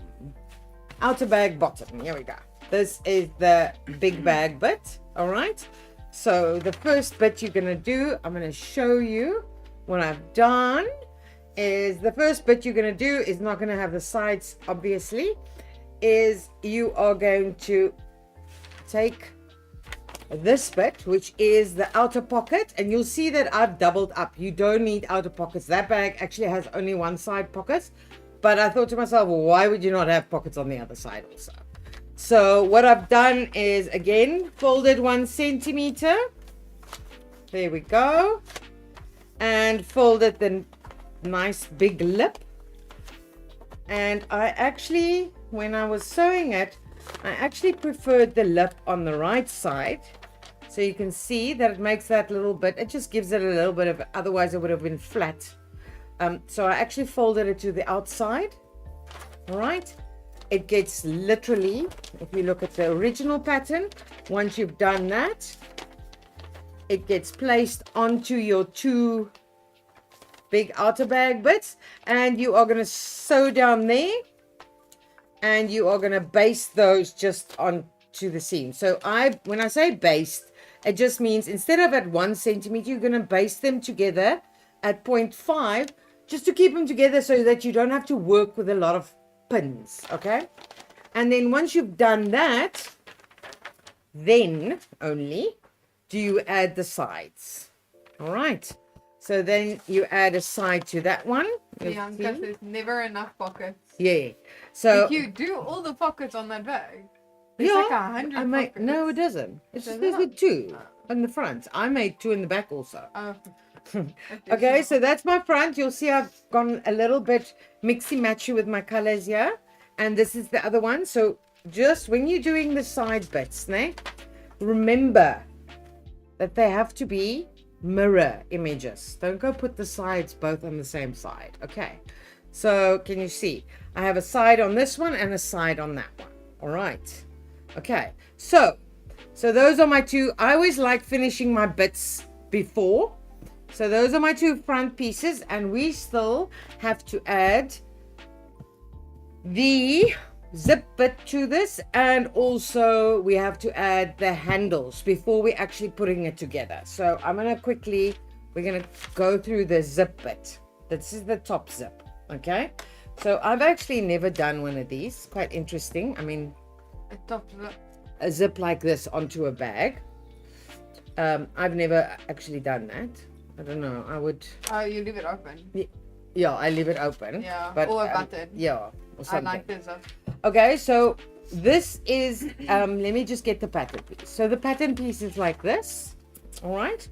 A: outer bag bottom. Here we go. This is the big bag bit, all right. So the first bit you're going to do, I'm going to show you what I've done, is the first bit you're going to do is not going to have the sides, obviously, is you are going to take this bit, which is the outer pocket, and you'll see that I've doubled up. You don't need outer pockets. That bag actually has only one side pockets, but I thought to myself, well, why would you not have pockets on the other side also? So what I've done is, again, folded 1 centimeter. There we go. And folded the nice big lip. And I actually, when I was sewing it, I actually preferred the lip on the right side. So you can see that it makes that little bit, it just gives it a little bit of, otherwise it would have been flat. So I actually folded it to the outside. All right. It gets literally, if you look at the original pattern, once you've done that, it gets placed onto your 2 big outer bag bits, and you are going to sew down there, and you are going to baste those just onto the seam. So when I say baste, it just means instead of at 1 centimeter, you're going to baste them together at 0.5, just to keep them together so that you don't have to work with a lot of pins. Okay, and then once you've done that, then only do you add the sides. All right, so then you add a side to that one.
B: Bianca, there's never enough pockets.
A: Yeah, so
B: If you do all the pockets on that bag, there's like 100 pockets.
A: No, it doesn't. It's just
B: Does it
A: with 2 on the front. I made 2 in the back also.
B: Oh.
A: Okay, so that's my front. You'll see I've gone a little bit mixy-matchy with my colors here. And this is the other one. So just when you're doing the side bits, remember that they have to be mirror images. Don't go put the sides both on the same side. Okay, so can you see? I have a side on this one and a side on that one. All right. Okay, so those are my 2. I always like finishing my bits before. So those are my 2 front pieces, and we still have to add the zip bit to this, and also we have to add the handles before we're actually putting it together. So I'm going to we're going to go through the zip bit. This is the top zip. Okay, so I've actually never done one of these. Quite interesting. I mean,
B: A top zip.
A: a zip like this onto a bag. I've never actually done that. I don't know. I would.
B: Oh, you leave it open.
A: Yeah, I leave it open.
B: Yeah,
A: but,
B: or a button.
A: Yeah, or
B: I
A: something.
B: like this zip.
A: Okay, so this is. Let me just get the pattern piece. So the pattern piece is like this. All right.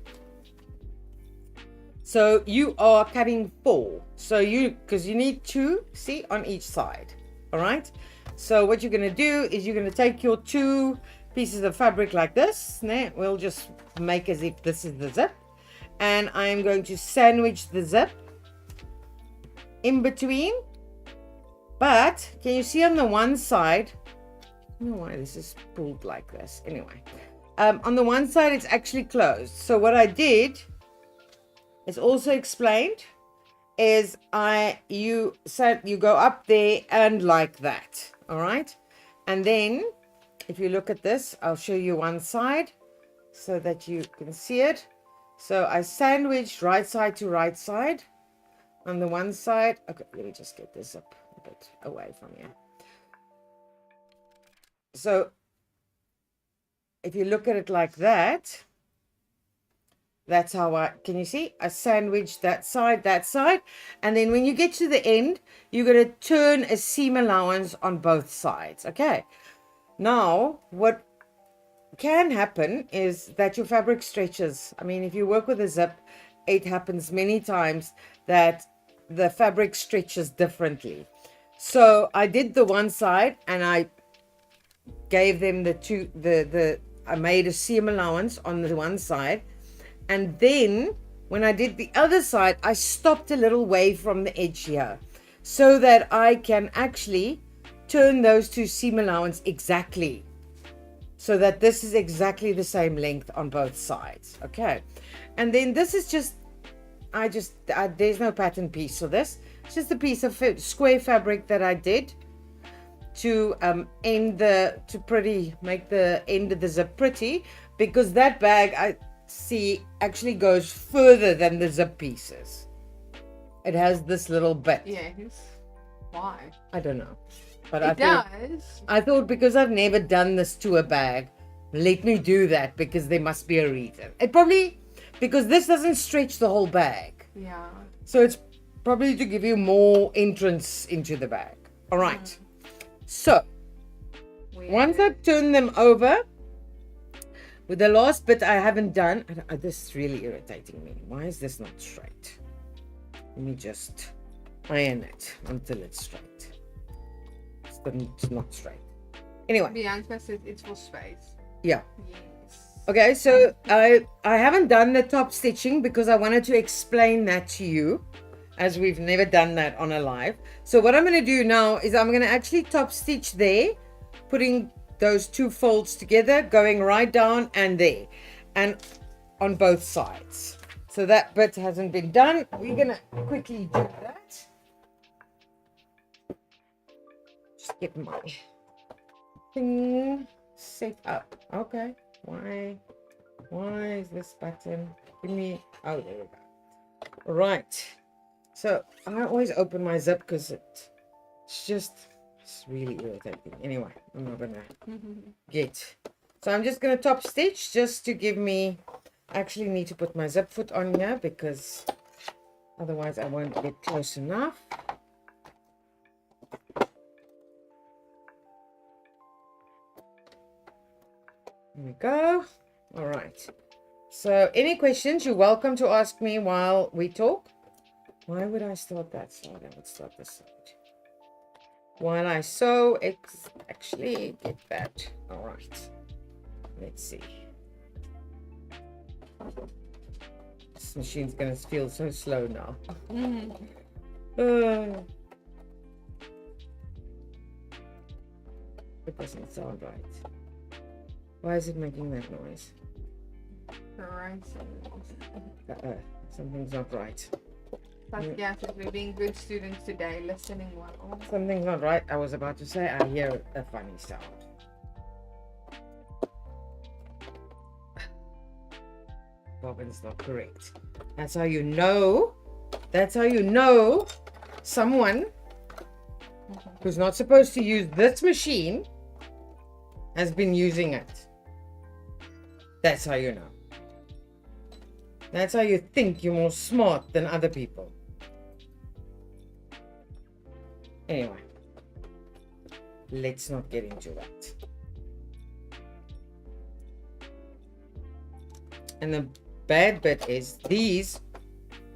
A: So you are cutting 4. So because you need 2, see, on each side. All right. So what you're gonna do is you're gonna take your 2 pieces of fabric like this. We'll just make as if this is the zip. And I'm going to sandwich the zip in between. But can you see on the one side? I don't know why this is pulled like this. Anyway, on the one side it's actually closed. So what I did is also explained is you go up there and like that. All right, and then if you look at this, I'll show you one side so that you can see it. So I sandwiched right side to right side on the one side. Okay, let me just get this up a bit away from here. So if you look at it like that, that's how can you see? I sandwiched that side, and then when you get to the end, you're going to turn a seam allowance on both sides. Okay. Now, what can happen is that your fabric stretches. I mean, if you work with a zip, it happens many times that the fabric stretches differently. So I did the one side and I gave them I made a seam allowance on the one side, and then when I did the other side, I stopped a little way from the edge here so that I can actually turn those 2 seam allowance exactly, so that this is exactly the same length on both sides. Okay, and then this is just there's no pattern piece for this. It's just a piece of square fabric that I did to make the end of the zip pretty, because that bag I see actually goes further than the zip pieces. It has this little bit.
B: Yes. Why?
A: I don't know. But
B: I thought
A: because I've never done this to a bag, let me do that because there must be a reason. It probably, because this doesn't stretch the whole bag.
B: Yeah.
A: So it's probably to give you more entrance into the bag. All right. So once I've turned them over, with the last bit I haven't done, this is really irritating me. Why is this not straight? Let me just iron it until it's straight. It's not straight. Anyway.
B: Bianca says it's for space.
A: Yeah.
B: Yes.
A: Okay, so I haven't done the top stitching because I wanted to explain that to you, as we've never done that on a live. So what I'm going to do now is I'm going to actually top stitch there, putting those two folds together, going right down and there, and on both sides. So that bit hasn't been done. We're going to quickly do that. Just get my thing set up. Okay. Why is this button? Give me. Oh, there we go. Right. So I always open my zip because it's really irritating. Anyway, I'm not gonna get. So I'm just gonna top stitch just to give me. I actually need to put my zip foot on here because otherwise I won't get close enough. There we go. All right. So any questions, you're welcome to ask me while we talk. Why would I start that side? I would start this side. While I sew, actually get that. All right. Let's see. This machine's going to feel so slow now. It doesn't sound right. Why is it making that noise?
B: Right.
A: Something's not right.
B: Yeah, we're being good students today, listening well.
A: Something's not right. I was about to say I hear a funny sound. Bobbin's not correct. That's how you know. That's how you know someone who's not supposed to use this machine has been using it. That's how you know. That's how you think you're more smart than other people. Anyway, let's not get into that. And the bad bit is these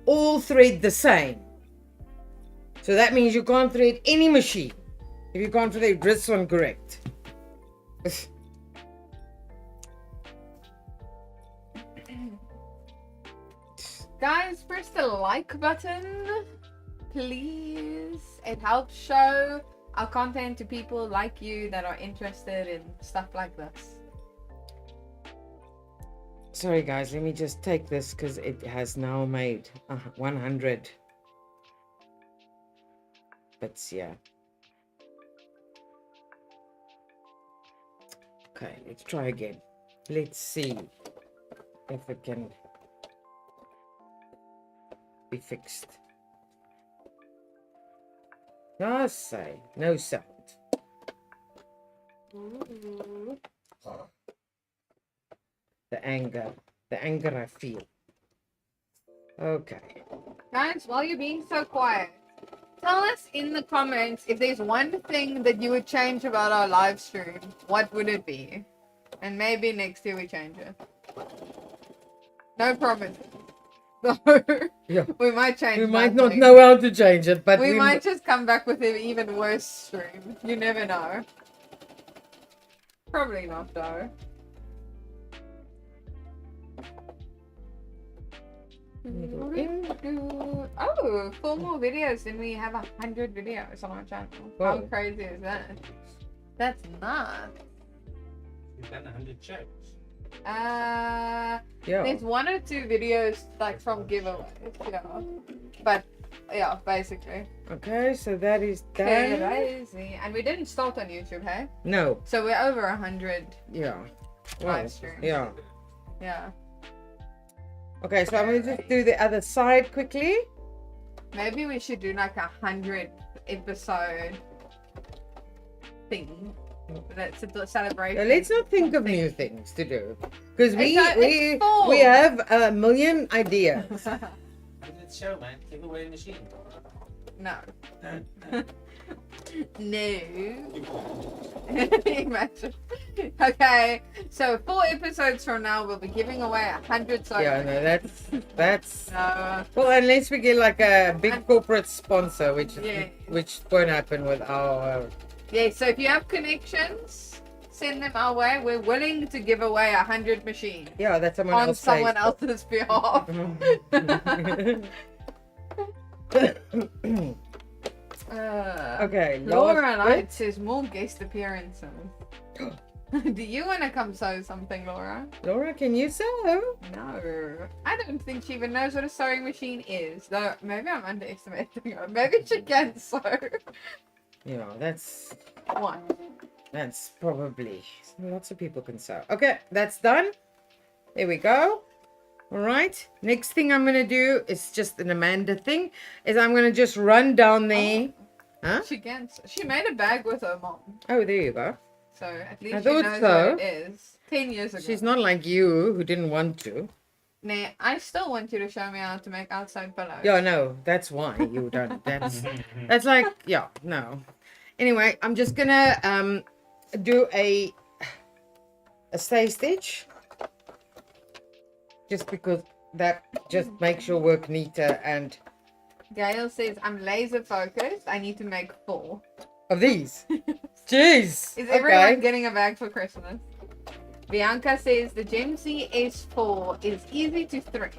A: all thread the same. So that means you can't thread any machine if you can't thread this one correct.
B: Guys, press the like button, please. It helps show our content to people like you that are interested in stuff like this.
A: Sorry guys, let me just take this because it has now made 100 bits here. Okay, let's try again. Let's see if it can be fixed. Just say no sound.
B: Ooh.
A: The anger I feel. Okay.
B: Guys, while you're being so quiet, tell us in the comments if there's one thing that you would change about our live stream. What would it be? And maybe next year we change it. No promise. No.
A: Yeah.
B: We might change.
A: We might
B: nothing.
A: not know how to change it, but
B: We might just come back with an even worse stream. You never know. Probably not though. Oh, 4 more videos and we have 100 videos on our channel. How
A: Whoa.
B: crazy is that? That's nuts.
C: You've done 100 checks.
A: Yeah.
B: There's 1 or 2 videos like from giveaways, yeah. But yeah, basically.
A: Okay, so that is done.
B: Crazy. And we didn't start on YouTube, hey?
A: No.
B: So we're over 100
A: Yeah.
B: live streams.
A: Yeah.
B: Yeah.
A: Okay, so I'm going to just do the other side quickly.
B: Maybe we should do like 100 episode thing. That's a celebration.
A: Now, let's not think of new things to do. Because
B: It's full.
A: we have a million ideas.
C: 100 show, man. Give away a machine.
B: No. No. Imagine. Okay, so 4 episodes from now, we'll be giving away 100 sewing
A: Yeah, no, that's
B: No.
A: well, unless we get like a big corporate sponsor, which
B: Yeah.
A: won't happen with our.
B: Yeah, so if you have connections, send them our way. We're willing to give away 100 machines
A: Yeah, that's someone
B: on
A: else.
B: someone else's behalf.
A: Okay,
B: Laura
A: last
B: Light
A: bit.
B: says more guest appearances. Do you want to come sew something, Laura?
A: Laura, can you sew?
B: No. I don't think she even knows what a sewing machine is. Though maybe I'm underestimating her. Maybe she can sew.
A: Yeah, that's
B: One.
A: probably lots of people can sew. Okay, that's done. There we go. All right. Next thing I'm gonna do is just an Amanda thing. Is I'm gonna just run down there. Huh?
B: She can. She made a bag with her mom,
A: Oh, there you go.
B: so at least
A: I
B: she
A: thought
B: knows
A: so.
B: what it is. 10 years ago.
A: She's not like you who didn't want to.
B: Nah, I still want you to show me how to make outside pillows.
A: Yeah, no, that's why you don't. That's like, yeah, no. Anyway, I'm just gonna do a stay stitch, just because that just makes your work neater. And
B: Gail says I'm laser focused. I need to make 4.
A: of these, jeez.
B: Is everyone getting a bag for Christmas? Bianca says the Gemzy S4 is easy to thread,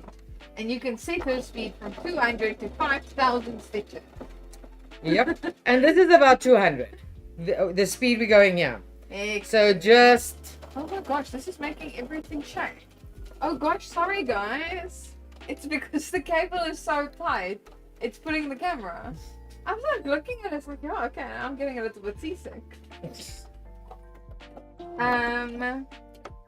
B: and you can set her speed from 200 to 5,000 stitches.
A: Yep, and this is about 200. The speed we're going here. So just
B: Oh my gosh, this is making everything shake. Oh gosh, sorry guys. It's because the cable is so tight. It's putting the camera. I was like looking at it, it's like, oh, okay, I'm getting a little bit seasick.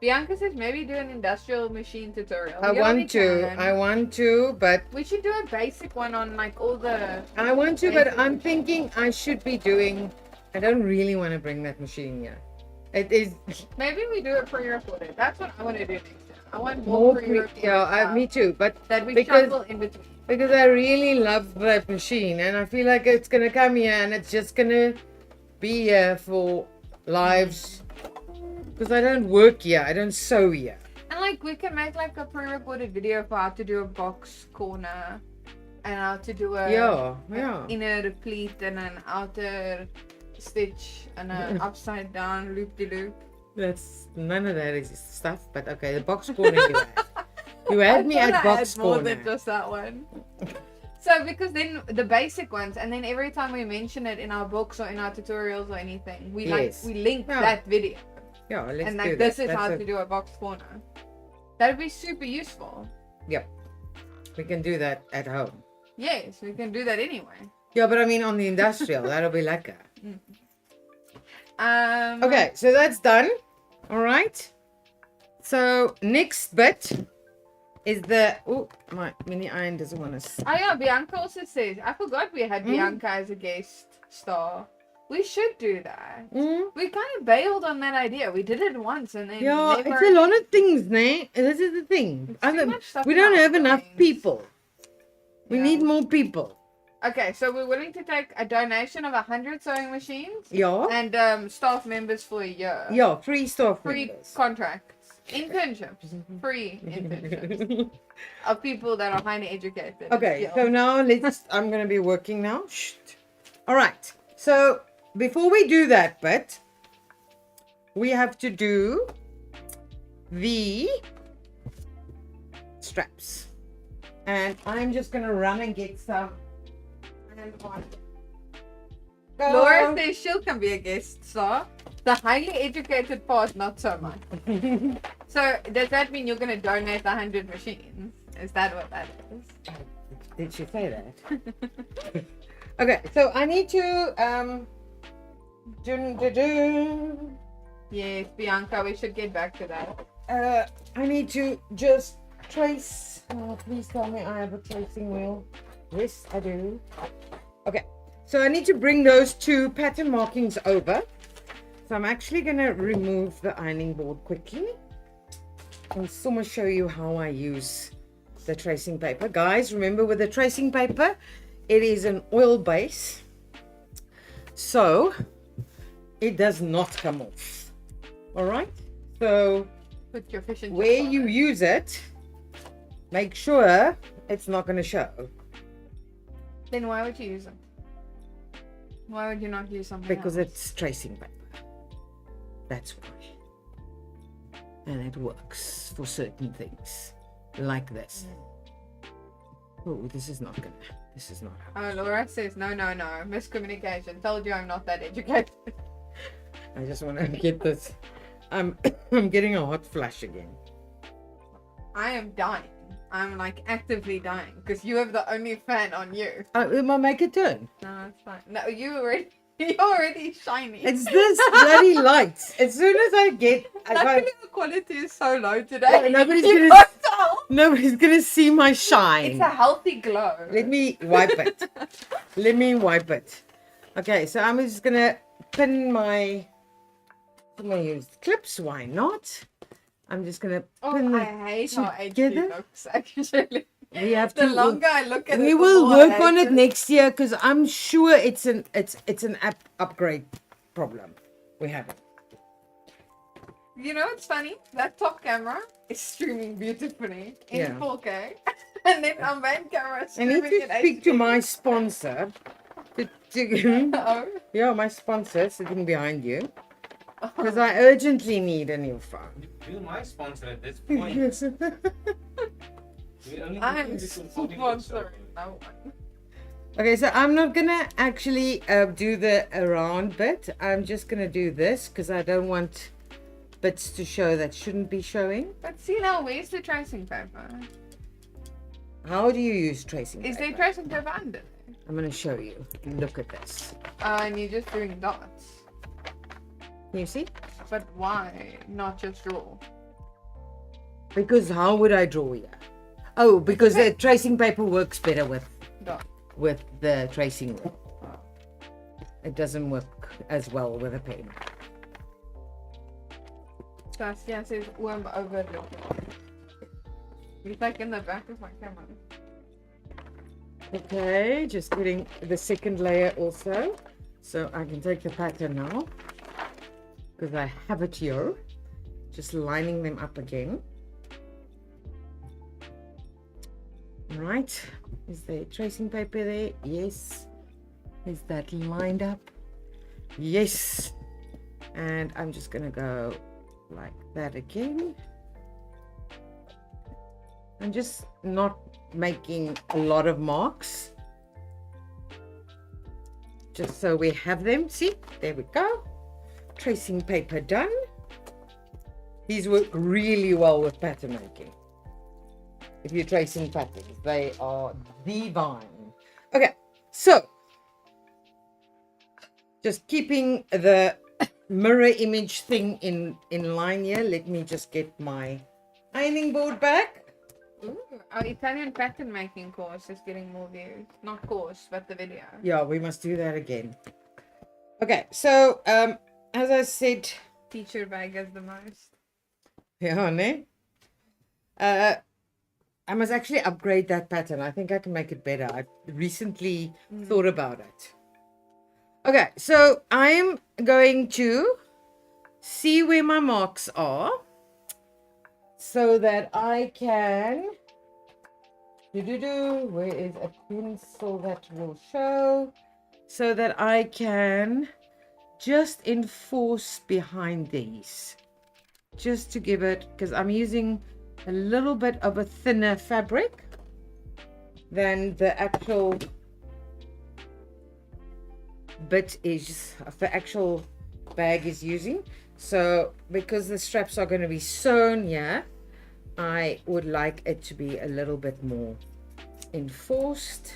B: Bianca says maybe do an industrial machine tutorial.
A: I
B: Yeah, we
A: want
B: can.
A: to, but
B: We should do a basic one on like all the.
A: I want to, but I'm thinking I should be doing. I don't really want to bring that machine here. It is
B: Maybe we do it pre-recorded. That's what I want to do next time. I want
A: more.
B: more pre-recorded.
A: Yeah, me too. But
B: that we
A: because-
B: shuffle in between.
A: because I really love that machine, and I feel like it's gonna come here and it's just gonna be here for lives. Because I don't work here, I don't sew here.
B: And like we can make like a pre-recorded video for how to do a box corner and how to do a
A: Yeah.
B: inner pleat and an outer stitch and an upside down loop-de-loop.
A: That's none of that is stuff. But okay, the box corner you had. You had me
B: I
A: at
B: thought I
A: box
B: had more
A: corner.
B: than just that one. So because then the basic ones, and then every time we mention it in our books or in our tutorials or anything, we
A: Yes.
B: we link
A: Yeah.
B: that video.
A: Yeah, let's
B: And
A: do
B: like
A: that.
B: this is
A: That's
B: how
A: a-
B: to do a box corner. That'd be super useful.
A: We can do that at home.
B: Yes, we can do that anyway.
A: Yeah, but I mean on the industrial, that'll be lekker. Okay, so that's done. All right. So next bit is the my mini iron doesn't want to.
B: Oh yeah, Bianca also says I forgot we had
A: Mm.
B: Bianca as a guest star. We should do that.
A: Mm?
B: We kind of bailed on that idea. We did it once and then
A: Yeah,
B: never...
A: it's a lot of things, né? This is the thing.
B: It's too much stuff
A: We
B: in
A: don't
B: our
A: have enough
B: brains.
A: people. We
B: Yeah.
A: need more people.
B: Okay, so we're willing to take a donation of 100 sewing machines
A: Yeah.
B: and staff members for a year.
A: Yeah, free staff
B: Free
A: members.
B: contracts. Internships. Free internships. Of people that are highly educated.
A: Okay,
B: Yeah.
A: so now I'm going to be working now. Shh. All right. So before we do that bit, we have to do the straps. And I'm just going to run and get some. And on. Go.
B: Laura says she'll come be a guest star. The highly educated part, not so much. So does that mean you're going to donate 100 machines? Is that what that is?
A: Did she say that? Okay, so I need to
B: Yes, Bianca, we should get back to that.
A: I need to just trace. Please tell me I have a tracing wheel. Yes, I do. Okay, so I need to bring those two pattern markings over So I'm actually going to remove the ironing board quickly. I'll almost show you how I use the tracing paper. Guys, remember with the tracing paper, it is an oil base. So it does not come off. All right. So
B: Put your fish in
A: where you use it, make sure it's not going to show.
B: Then why would you use it? Why would you not use something
A: Because
B: else?
A: it's tracing paper. That's why. And it works for certain things. Like this. Oh, this is not how.
B: Oh, Laura says, no, miscommunication. Told you I'm not that educated.
A: I just want to get this. I'm getting a hot flash again.
B: I am dying. I'm like actively dying because you have the only fan on you.
A: Am I make it turn?
B: No, it's fine. No, you're already shiny.
A: It's this bloody light. As soon as I get,
B: Luckily the quality is so low today.
A: Yeah, nobody's
B: You
A: gonna-
B: can't tell.
A: nobody's gonna see my shine.
B: It's a healthy glow.
A: Let me wipe it. Let me wipe it. Okay, so I'm just gonna pin my. I'm gonna use clips. Why not? I'm just gonna pin
B: Oh,
A: the.
B: I hate how HD
A: together.
B: looks actually.
A: We have
B: The
A: to.
B: longer I look at it,
A: We
B: the
A: will
B: more I
A: work on
B: hate
A: it next year because I'm sure it's an upgrade problem. We have it.
B: You know what's funny? That top camera is streaming beautifully in
A: Yeah.
B: 4K. And then our main camera is
A: I need
B: streaming
A: to
B: in
A: speak to
B: HD.
A: my sponsor. To
B: Oh.
A: yeah, my sponsor sitting behind you. Because I urgently need a new phone.
C: You're my sponsor at this point.
A: Yes.
C: We only
B: I'm
C: do this on
B: sponsoring no one.
A: Okay, so I'm not gonna actually do the around bit. I'm just gonna do this because I don't want bits to show that shouldn't be showing.
B: But see now, where's the tracing paper?
A: How do you use tracing
B: Is there
A: paper?
B: tracing paper under there?
A: I'm gonna show you. Look at this.
B: And you're just doing dots.
A: Can you see?
B: But why not just draw?
A: Because how would I draw here? Oh, because the tracing paper works better
B: Dot.
A: with the tracing wheel. It doesn't work as well with a pen.
B: Saskia says, oh, I'm overlooking. He's like in the back of my camera.
A: Okay, just getting the second layer also. So I can take the pattern now. Because I have it here. Just lining them up again. Right. Is there tracing paper there? Yes. Is that lined up? Yes. And I'm just going to go like that again. I'm just not making a lot of marks. Just so we have them. See? There we go. Tracing paper done. These work really well with pattern making. If you're tracing patterns, they are divine. Okay, so just keeping the mirror image thing in line here. Let me just get my ironing board back.
B: Ooh, our Italian pattern making course is getting more views. Not course, but the video.
A: Yeah, we must do that again. Okay, so as I said,
B: Teacher bag is the most.
A: yeah, ne? I must actually upgrade that pattern. I think I can make it better. I recently thought about it. Okay, so I'm going to see where my marks are so that I can where is a pencil that will show, so that I can just enforce behind these, just to give it, because I'm using a little bit of a thinner fabric than the actual bit is, the actual bag is using. So because the straps are going to be sewn here, I would like it to be a little bit more enforced.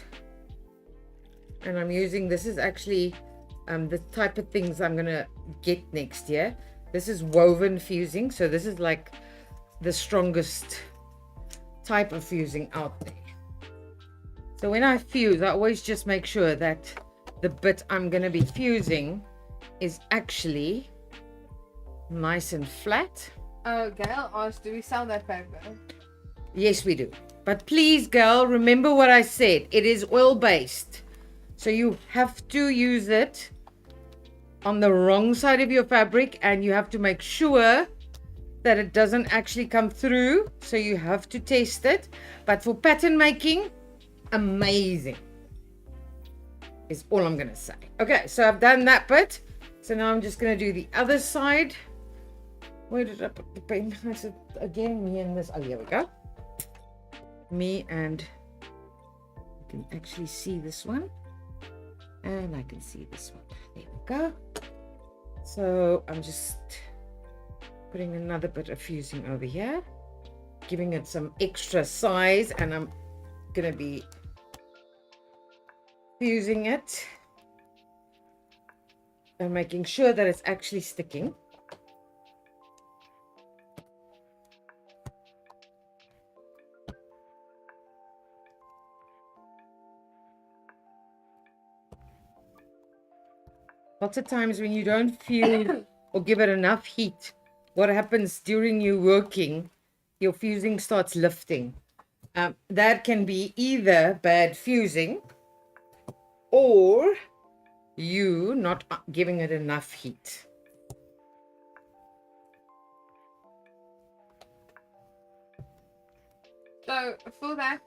A: And I'm using, this is actually the type of things I'm going to get next year. This is woven fusing, so this is like the strongest type of fusing out there. So when I fuse, I always just make sure that the bit I'm going to be fusing is actually nice and flat.
B: Oh, Gail asked, do we sell that paper?
A: Yes, we do. But please, girl, remember what I said. It is oil-based. So you have to use it on the wrong side of your fabric, and you have to make sure that it doesn't actually come through. So you have to test it. But for pattern making, amazing is all I'm going to say. Okay, so I've done that bit. So now I'm just going to do the other side. Where did I put the pen? I said, again, me and this. Oh, here we go. Me and you can actually see this one, and I can see this one. There we go. So I'm just putting another bit of fusing over here, giving it some extra size, and I'm gonna be fusing it and making sure that it's actually sticking. Lots of times when you don't feel or give it enough heat, what happens during you working, your fusing starts lifting. That can be either bad fusing or you not giving it enough heat.
B: So for that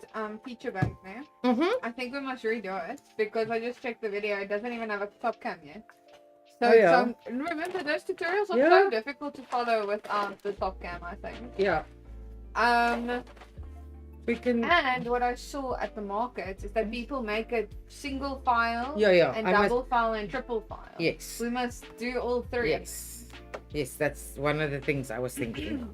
B: feature bag there, I think we must redo it because I just checked the video. It doesn't even have a top cam yet. So,
A: Oh, yeah.
B: so remember those tutorials are
A: Yeah.
B: so difficult to follow without the top cam, I think.
A: Yeah. We can.
B: And what I saw at the market is that people make a single file,
A: Yeah.
B: and
A: I
B: double
A: must,
B: file and triple file.
A: yes.
B: We must do all three.
A: Yes. Yes, that's one of the things I was thinking.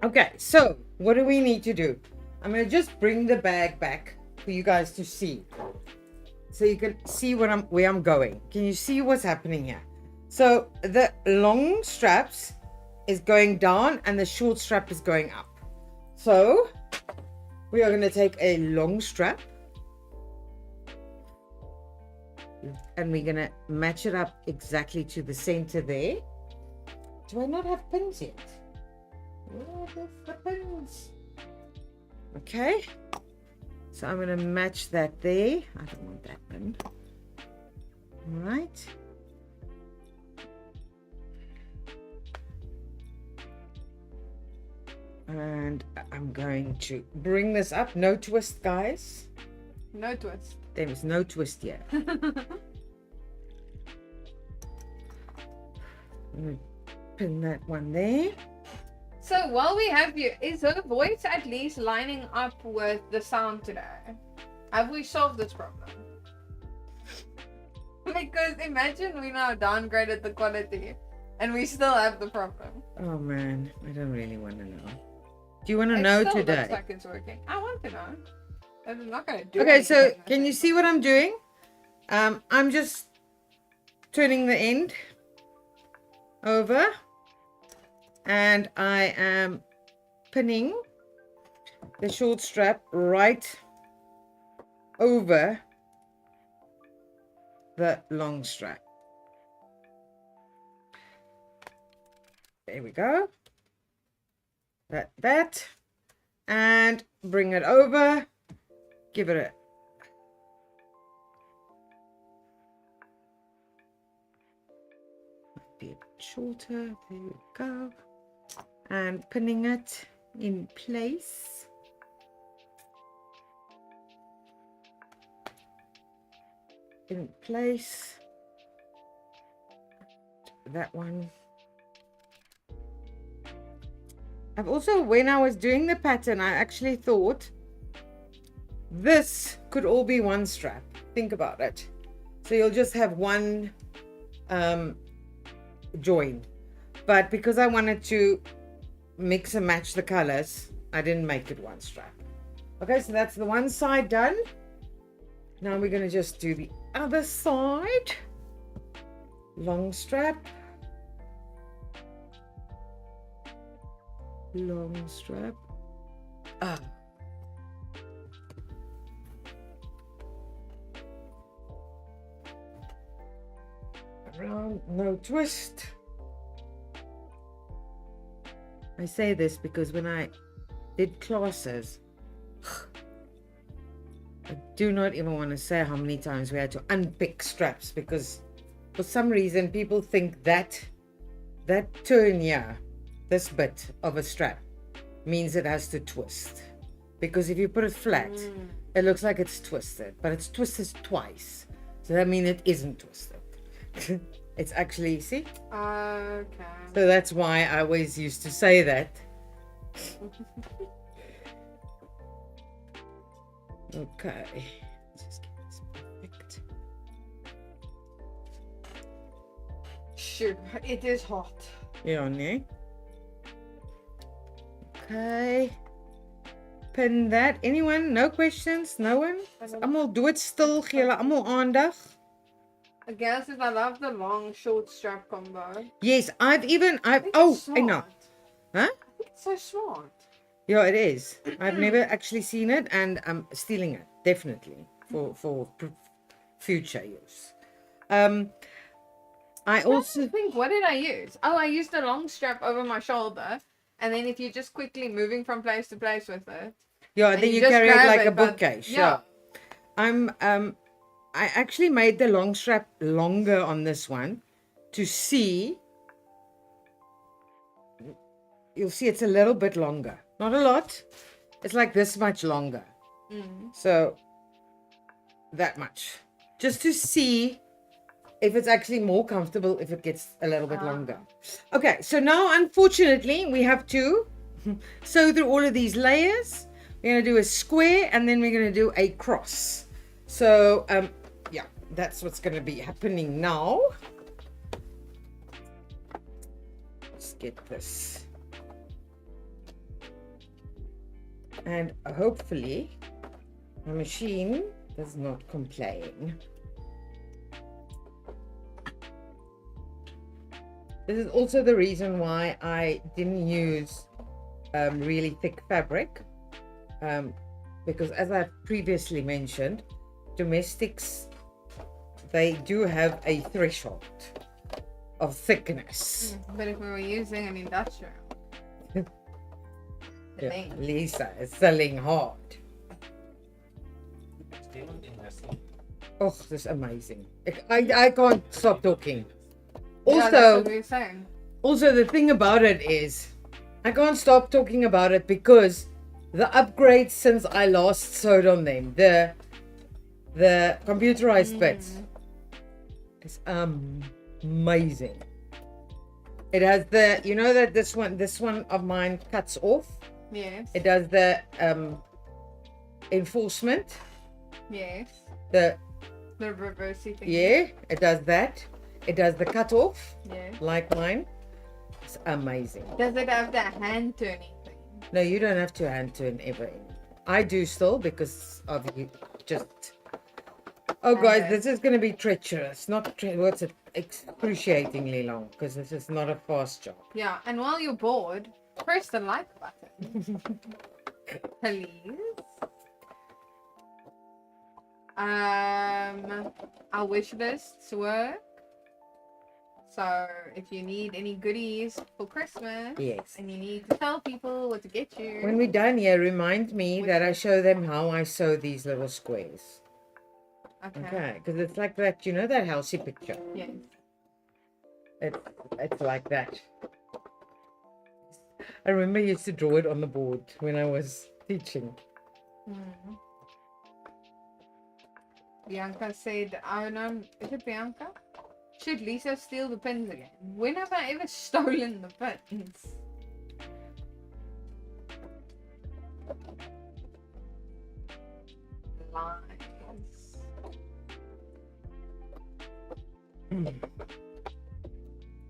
A: Okay, so what do we need to do? I'm going to just bring the bag back for you guys to see. So you can see where I'm going. Can you see what's happening here? So the long straps is going down and the short strap is going up. So we are going to take a long strap and we're going to match it up exactly to the center there. Do I not have pins yet? Where are the pins? Okay. So I'm going to match that there. I don't want that pin. All right. And I'm going to bring this up. No twist, guys.
B: No twist.
A: There is no twist yet. I'm going to pin that one there.
B: So while we have you, is her voice at least lining up with the sound today? Have we solved this problem? Because imagine we now downgraded the quality and we still have the problem.
A: Oh man, I don't really want to know. Do you want to
B: It
A: know
B: still
A: today?
B: looks like it's working. I want to know. I'm not gonna do
A: Okay, so
B: anything, I
A: can you
B: think.
A: see what I'm doing? I'm just turning the end over and I am pinning the short strap right over the long strap. There we go. That and bring it over, give it a be a bit shorter. There we go. And pinning it in place. In place. That one. I've also, when I was doing the pattern, I actually thought this could all be one strap. Think about it. So you'll just have one join. But because I wanted to mix and match the colors, I didn't make it one strap. Okay, so that's the one side done. Now we're going to just do the other side. Long strap. Long strap. Around, no twist. I say this because when I did classes, I do not even want to say how many times we had to unpick straps, because for some reason people think that turn here, this bit of a strap, means it has to twist. Because if you put it flat, it looks like it's twisted, but it's twisted twice. So that means it isn't twisted. It's actually, see?
B: Okay.
A: So that's why I always used to say that. Okay. Let's just get this perfect.
B: Shoot, it is hot.
A: Yeah, nee. Okay. Pin that. Anyone? No questions? No one? Almal doe dit stil, gee hulle almal aandag.
B: I guess if I love the long short strap combo.
A: Yes, I've
B: I
A: oh,
B: it's
A: I know.
B: smart.
A: Huh?
B: I think it's so smart.
A: Yeah, it is. I've never actually seen it, and I'm stealing it definitely for future use. I also
B: think, what did I use? Oh, I used a long strap over my shoulder, and then if you're just quickly moving from place to place with it,
A: yeah,
B: and
A: then you
B: just
A: carry it
B: grab
A: like a
B: but-
A: bookcase. Yeah. I actually made the long strap longer on this one to see. You'll see it's a little bit longer. Not a lot. It's like this much longer. So that much. Just to see if it's actually more comfortable if it gets a little bit longer. Okay, so now unfortunately we have to sew through all of these layers. We're going to do a square and then we're going to do a cross. So yeah, that's what's going to be happening now. Let's get this. And hopefully the machine does not complain. This is also the reason why I didn't use really thick fabric, because as I previously mentioned, domestics, they do have a threshold of thickness.
B: But if we were using an industrial,
A: Yeah, Lisa is selling hard. Oh, this is amazing. I can't stop talking.
B: that's
A: Also,
B: what we were saying.
A: Also, the thing about it is, I can't stop talking about it because the upgrades since I last sewed on them, the computerized bits, is amazing. It has the, you know that this one of mine cuts off.
B: Yes.
A: It does the enforcement.
B: Yes.
A: The
B: reversey thing.
A: yeah, it does that. It does the cut off,
B: Yes.
A: like mine. It's amazing.
B: Does it have the hand turning thing?
A: No, you don't have to hand turn ever in. I do still because of you just. Oh, guys,
B: Okay.
A: this is going to be treacherous. Not what's it? Excruciatingly long because this is not a fast job.
B: Yeah, and while you're bored, press the like button. Please. Our wish lists work. So if you need any goodies for Christmas,
A: Yes.
B: and you need to tell people what to get you,
A: When we're done here, remind me that I show them how I sew these little squares. Okay, because it's like that. You know that Halsey picture?
B: Yes.
A: It's like that. I remember I used to draw it on the board when I was teaching.
B: Bianca said, "Oh no, is it Bianca? Should Lisa steal the pins again? When have I ever stolen the pins?" Lies.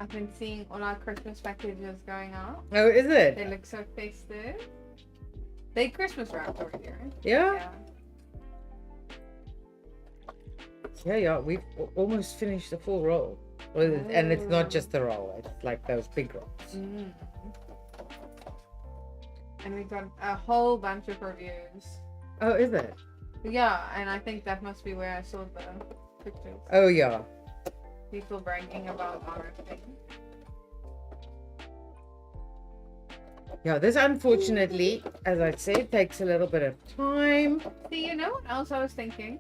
B: I've been seeing all our Christmas packages going out.
A: Oh, is
B: They
A: it?
B: look so festive. They Christmas wrapped already, right?
A: Yeah? Yeah. We've almost finished the full roll. Well, and it's not just the roll. It's like those big rolls.
B: And we got a whole bunch of reviews.
A: Oh, is it?
B: Yeah, and I think that must be where I saw the pictures.
A: Oh, yeah.
B: People bragging about our thing.
A: Yeah, this unfortunately, as I said, takes a little bit of time.
B: See, you know what else I was thinking?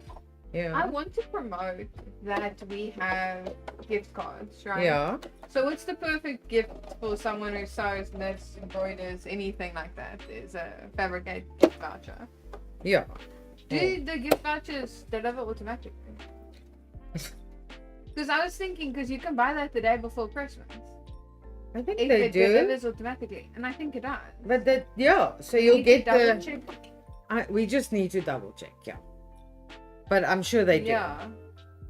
B: I
A: Yeah.
B: want to promote that we have gift cards, right?
A: Yeah.
B: So what's the perfect gift for someone who sews, knits, embroiders, anything like that? Is a Fabric8 gift voucher.
A: Yeah.
B: Do the gift vouchers deliver automatically? Because I was thinking, because you can buy that the day before Christmas.
A: I think
B: If
A: they
B: it
A: do.
B: delivers automatically, and I think it does.
A: But that, yeah. So
B: You
A: you'll
B: need to
A: get
B: double
A: the.
B: check.
A: We just need to double check. Yeah. But I'm sure they do.
B: Yeah.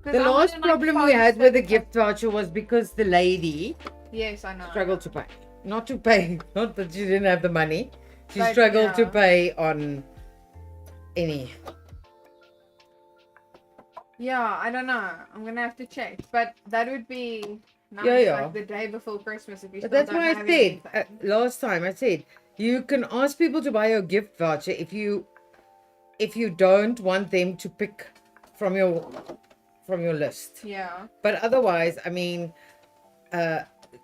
B: 'Cause
A: The
B: I
A: last
B: wanna, like,
A: problem we
B: post
A: had with the
B: it-
A: gift voucher was because the lady
B: Yes, I know.
A: struggled to pay. Not to pay. Not that she didn't have the money. She
B: But,
A: struggled to
B: yeah.
A: pay on any.
B: Yeah, I don't know. I'm gonna have to check, but that would be nice,
A: Yeah.
B: like the day before Christmas if you
A: But
B: still
A: that's
B: don't
A: why I
B: have
A: said
B: anything.
A: last time. I said you can ask people to buy your gift voucher if you don't want them to pick from your list.
B: Yeah.
A: But otherwise, I mean,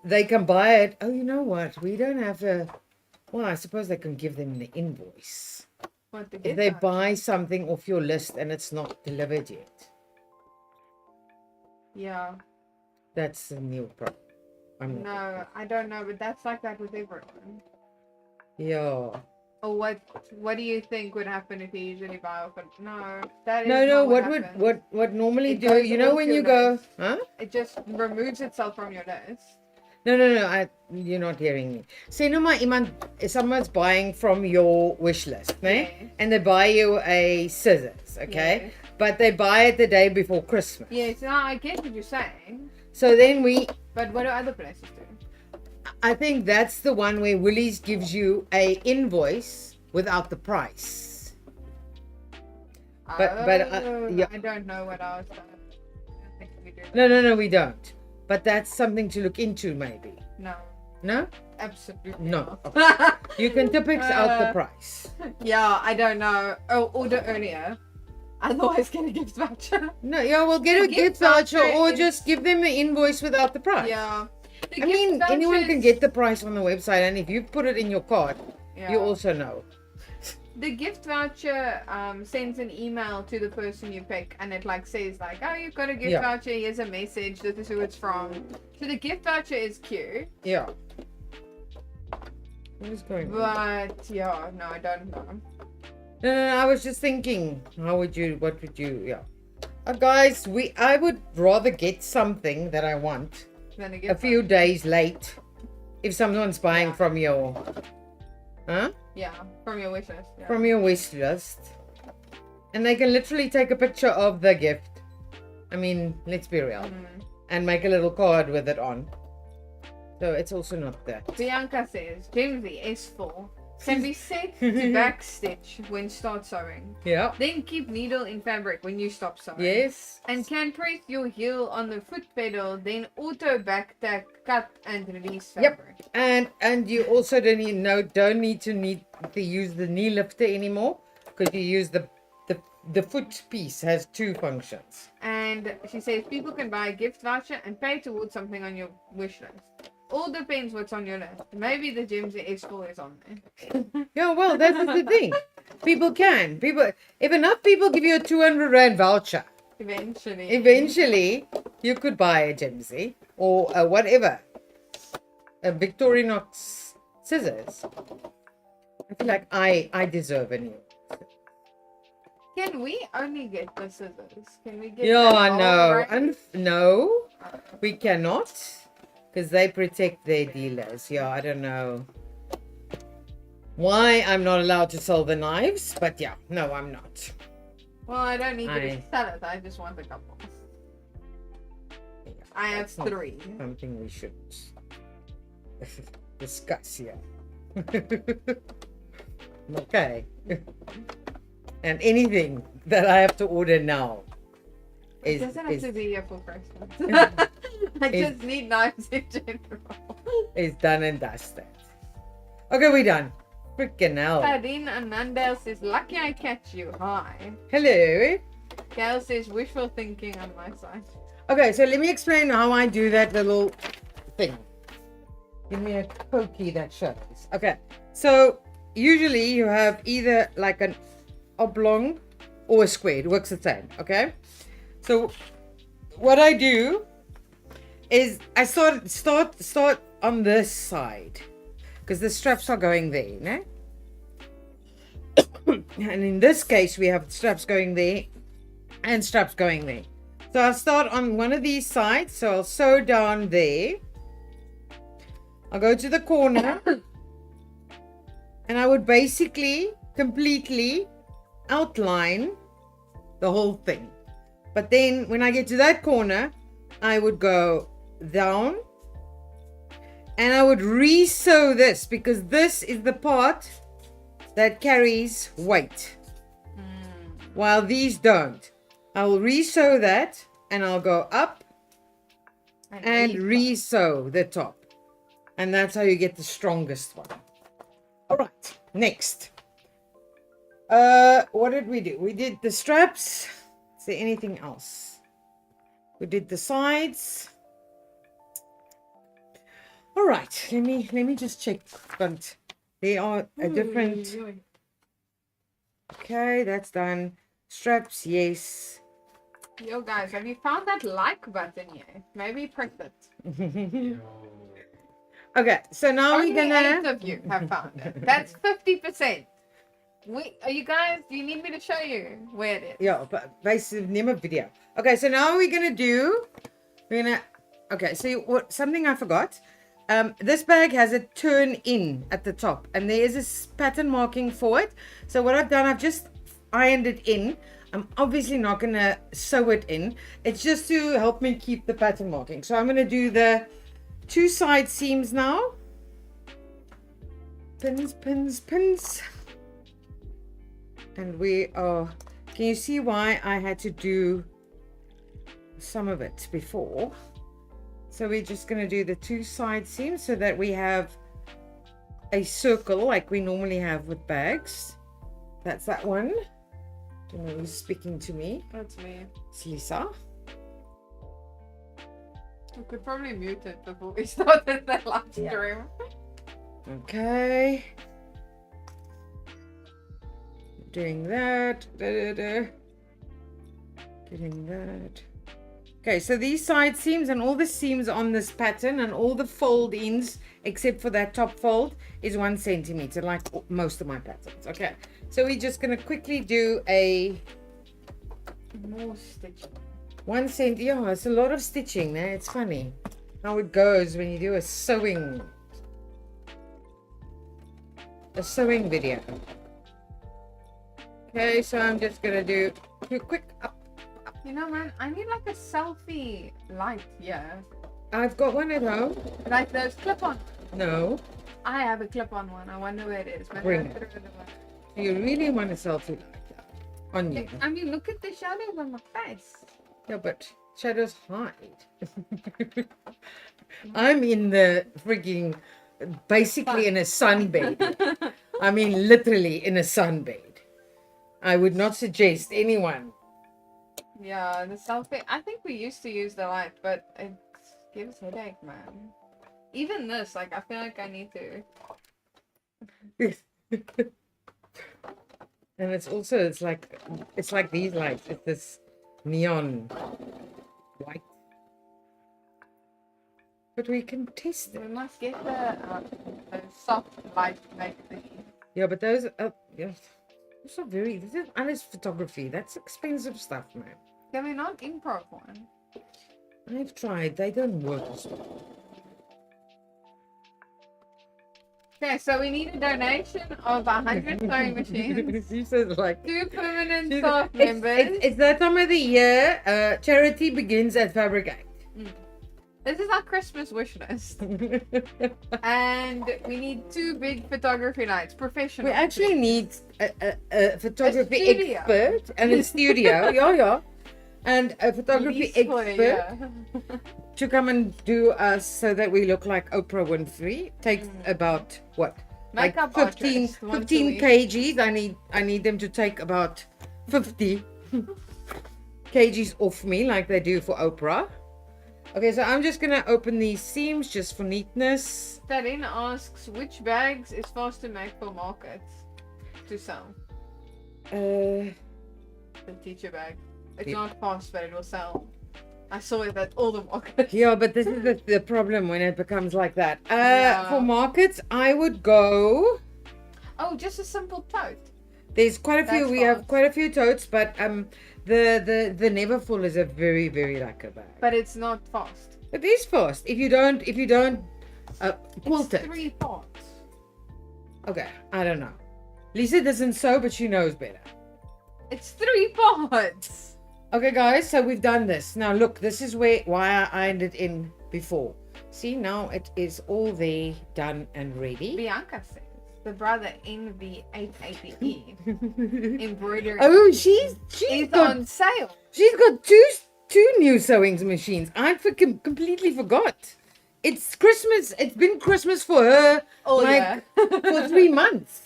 A: they can buy it. Oh, you know what? We don't have a. Well, I suppose they can give them the invoice
B: What the
A: if
B: gift
A: they
B: voucher?
A: buy something off your list and it's not delivered yet.
B: Yeah.
A: That's a new problem. I'm not.
B: No, I don't know, but that's like that with everyone.
A: Yeah.
B: Or what do you think would happen if you usually buy off it? No, that is
A: No.
B: not
A: What
B: happens.
A: what normally
B: It
A: do?
B: goes
A: You know
B: off
A: when
B: your
A: you go,
B: list.
A: huh?
B: It just removes itself from your list.
A: No. You're not hearing me. Say no, someone's buying from your wish list, ne?
B: Yes.
A: And they buy you a scissors, okay?
B: Yes.
A: But they buy it the day before Christmas.
B: Yes, no, I get what you're saying,
A: So then
B: but what do other places do?
A: I think that's the one where Woolies gives you a invoice without the price. But, yeah.
B: I don't know what else. I don't think we do that.
A: No, we don't. But that's something to look into, maybe.
B: No,
A: No?
B: absolutely
A: No.
B: not.
A: You can typix out the price.
B: Yeah, I don't know. Oh, order earlier. Otherwise, get a gift voucher.
A: No, yeah, we'll get a
B: The
A: gift
B: gift
A: voucher
B: voucher
A: or
B: is-
A: just give them the invoice without the price.
B: Yeah. The
A: I
B: gift
A: mean, anyone can
B: vouchers-
A: get the price on the website, and if you put it in your cart,
B: Yeah.
A: you also know.
B: The gift voucher sends an email to the person you pick, and it like says like, oh, you've got a gift
A: Yeah.
B: voucher. Here's a message. This is who it's from. So the gift voucher is cute,
A: Yeah. What is going on?
B: but yeah, no, I don't know.
A: No, I was just thinking, what would you, yeah. Guys, I would rather get something that I want
B: Then a
A: a
B: gift
A: few days late if someone's buying
B: Yeah.
A: from your,
B: Yeah, from your wish list. Yeah.
A: from your wish list. And they can literally take a picture of the gift. I mean, let's be real. And make a little card with it on. So it's also not that.
B: Bianca says, 𝐓𝐈𝐌 S4 can be set to backstitch when start sewing.
A: Yeah.
B: Then keep needle in fabric when you stop sewing.
A: Yes.
B: And can press your heel on the foot pedal, then auto back tack, cut and release
A: Yep.
B: fabric.
A: And you also don't need to use the knee lifter anymore, because you use the foot piece has two functions.
B: And she says people can buy a gift voucher and pay towards something on your wish list. All depends what's on your list. Maybe the 𝐓𝐈𝐌 S4 is on there.
A: Yeah, well, that is the thing. If enough people give you a 200 Rand voucher, eventually you could buy a 𝐓𝐈𝐌 or whatever, a Victorinox scissors. I feel like I deserve a new.
B: Can we only get the scissors? Can we get
A: Yeah,
B: the whole
A: no,
B: range?
A: no, we cannot, because they protect their dealers. Yeah, I don't know why I'm not allowed to sell the knives, but yeah, no, I'm not.
B: Well, I don't need you to
A: I-
B: sell it. I just want a couple.
A: Yeah,
B: I have
A: that's not
B: 3.
A: Something we should discuss here. Okay. And anything that I have to order now
B: It
A: is,
B: doesn't have
A: is,
B: to be here for Christmas. I
A: is-
B: just need knives in general.
A: is done and dusted. Okay, we're done. Freaking hell.
B: Kadeen Anandel says, lucky I catch you. Hi.
A: Hello.
B: Gail says, wishful thinking on my side.
A: Okay, so let me explain how I do that little thing. Give me a pokey that shows. Okay, So usually you have either like an oblong or a square. It works the same, okay? So what I do is I start on this side because the straps are going there, no? And in this case we have straps going there and straps going there. So I'll start on one of these sides. So I'll sew down there. I'll go to the corner and I would basically completely outline the whole thing. But then when I get to that corner, I would go down and I would re-sew this because this is the part that carries weight while these don't. I will re-sew that and I'll go up and re-sew the top. And that's how you get the strongest one. All right, next. What did we do? We did the straps. Is there anything else? We did the sides. All right, let me just check. But they are a different. Okay, that's done. Straps, yes.
B: Yo guys, have you found that like button yet? Maybe press it.
A: Okay, so now
B: Only
A: we're gonna.
B: 8 of you have found it. That's 50%. Are you guys? Do you need me to show you where it is?
A: Yeah, but basically name a video. Okay, so now we're gonna. Okay, so what? Something I forgot. This bag has a turn in at the top, and there is a pattern marking for it. So what I've done, I've just ironed it in. I'm obviously not gonna sew it in. It's just to help me keep the pattern marking. So I'm gonna do the 2 side seams now. Pins, pins, pins. And we are, can you see why I had to do some of it before? So we're just going to do the 2 side seams so that we have a circle like we normally have with bags. That's that one. Don't know who's speaking to me.
B: That's me.
A: It's Lisa.
B: We could probably mute it before we started the live stream.
A: Okay. Doing that. Getting that. Okay, so these side seams and all the seams on this pattern and all the fold ins except for that top fold is 1 centimeter, like most of my patterns. Okay, so we're just going to quickly do a
B: More stitching.
A: 1 cent. Yeah, it's a lot of stitching there. It's funny how it goes when you do a sewing video. Okay, so I'm just going to do a quick up.
B: You know, man, I need like a selfie light here.
A: I've got one at home.
B: Like those clip-on.
A: No.
B: I have a clip-on one. I wonder where it is. Maybe
A: Bring
B: I
A: it.
B: put it in the one.
A: You really want a selfie like that on you?
B: I mean, look at the shadows on my face.
A: Yeah, but shadows hide. I'm in the freaking, basically in a sunbed. I mean, literally in a sunbed. I would not suggest anyone.
B: Yeah, the selfie. I think we used to use the light, but it gives headache, man. Even this, like, I feel like I need to.
A: And it's also, it's like these lights. It's this neon white. But we can test
B: We
A: it.
B: must get the soft light make the.
A: Yeah, but those are, yeah, those are very, this is honest photography. That's expensive stuff, man.
B: Can we not improv one?
A: I've tried. They don't work as well.
B: Okay, so we need a donation of 100 sewing machines.
A: She says like
B: 2 permanent
A: she's-
B: staff members.
A: it's that time of the year. Charity begins at Fabric8.
B: This is our Christmas wish list. And we need 2 big photography lights, professional.
A: We actually need a photography
B: A studio.
A: expert and a studio. yeah. And a photography expert to come and do us so that we look like Oprah Winfrey. Takes about what?
B: Makeup
A: like 15
B: artist once a week.
A: kgs. I need them to take about 50 kgs off me like they do for Oprah. Okay, so I'm just gonna open these seams just for neatness.
B: Taryn asks, which bags is fast to make for markets to sell?
A: Uh,
B: The teacher bag. It's
A: Yeah.
B: not fast, but it will sell. I saw it at all the markets.
A: yeah, but this is the problem when it becomes like that.
B: Yeah.
A: For markets, I would go.
B: Oh, just a simple tote.
A: There's quite a few.
B: That's
A: We have
B: fast.
A: quite a few totes, but the never full is a very very lekker bag.
B: But it's not fast.
A: It is fast if you don't quilt
B: It's
A: it.
B: 3 parts.
A: Okay, I don't know. Lisa doesn't sew, but she knows better.
B: It's 3 parts.
A: Okay, guys, so we've done this. Now look, this is why I ironed it in before. See, now it is all there, done and ready.
B: Bianca says the brother 𝐓𝐈𝐌𝐷𝐸 embroidery
A: Oh, she's
B: is
A: got
B: on sale.
A: she's got two new sewing machines. I completely forgot. It's Christmas. It's been Christmas for her
B: Oh
A: like
B: yeah.
A: for 3 months.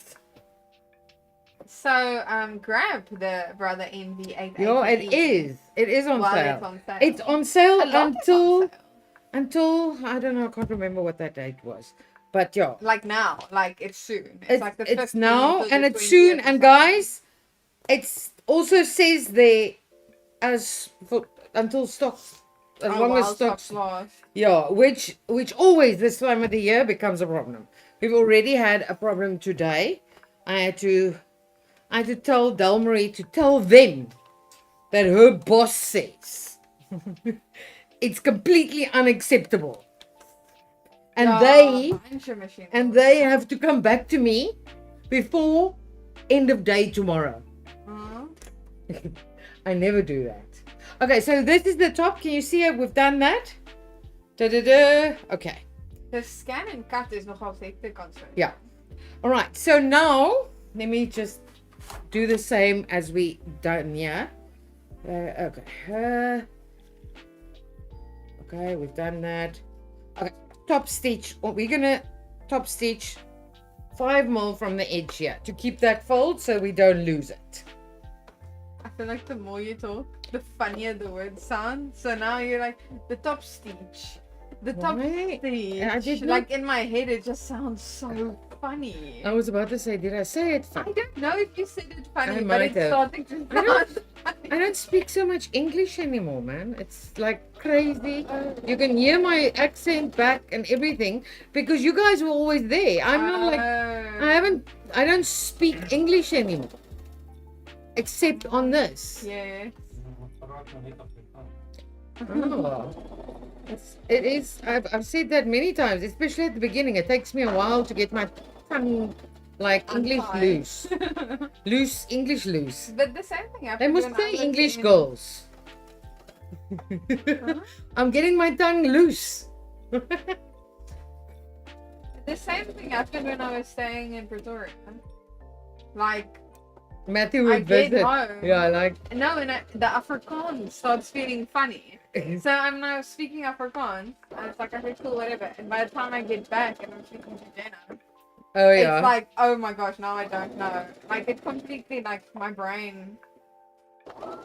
B: So grab the brother 𝐓𝐈𝐌𝐷𝐸.
A: Yo, it is. It is on
B: While
A: sale.
B: it's on sale.
A: It's on sale
B: A lot is on sale.
A: until I don't know. I can't remember what that date was. But yeah,
B: Like now, like it's soon.
A: it's
B: like the
A: it's
B: 15th
A: now
B: or the
A: and it's
B: 20th
A: soon.
B: or
A: And
B: something.
A: guys, it's also says there as for until stocks, as long as
B: while
A: stocks.
B: last.
A: Yeah, which always this time of the year becomes a problem. We've already had a problem today. I had to tell Delmarie to tell them that her boss says it's completely unacceptable. And they have to come back to me before end of day tomorrow. I never do that. Okay, so this is the top. Can you see it? We've done that. Da-da-da. Okay.
B: The scan and cut is nogal hectic on so.
A: Yeah. All right. So now let me just do the same as we done here. Okay. Okay, we've done that. Okay. Top stitch. We're gonna top stitch 5 mil from the edge here to keep that fold so we don't lose it.
B: I feel like the more you talk, the funnier the words sound. So now you're like the top stitch. The top
A: Why?
B: stitch.
A: I did not-
B: Like in my head it just sounds so funny.
A: I was about to say, did I say it?
B: I don't know if you said it funny,
A: I
B: but
A: might
B: it's
A: have.
B: starting to
A: I don't-
B: sound funny.
A: I don't speak so much English anymore, man. It's like crazy. You can hear my accent back and everything because you guys were always there. I'm not like I don't speak English anymore. Except on this.
B: Yeah.
A: Oh. It is. I've said that many times, especially at the beginning. It takes me a while to get my tongue like English
B: Untied.
A: loose English loose.
B: But the same thing happened.
A: They must
B: when I
A: say
B: was
A: English
B: in-
A: girls.
B: Huh?
A: I'm getting my tongue loose.
B: The same thing happened when I was staying in Pretoria. Like,
A: Matthew
B: I
A: would
B: get
A: visit.
B: home.
A: Yeah, like
B: no, and the Afrikaans starts feeling funny. So I'm now speaking Afrikaans, and it's like, okay, cool, whatever. And by the time I get back and I'm speaking to Jenna,
A: oh yeah.
B: it's like, oh my gosh, now I don't know. Like, it completely, like, my brain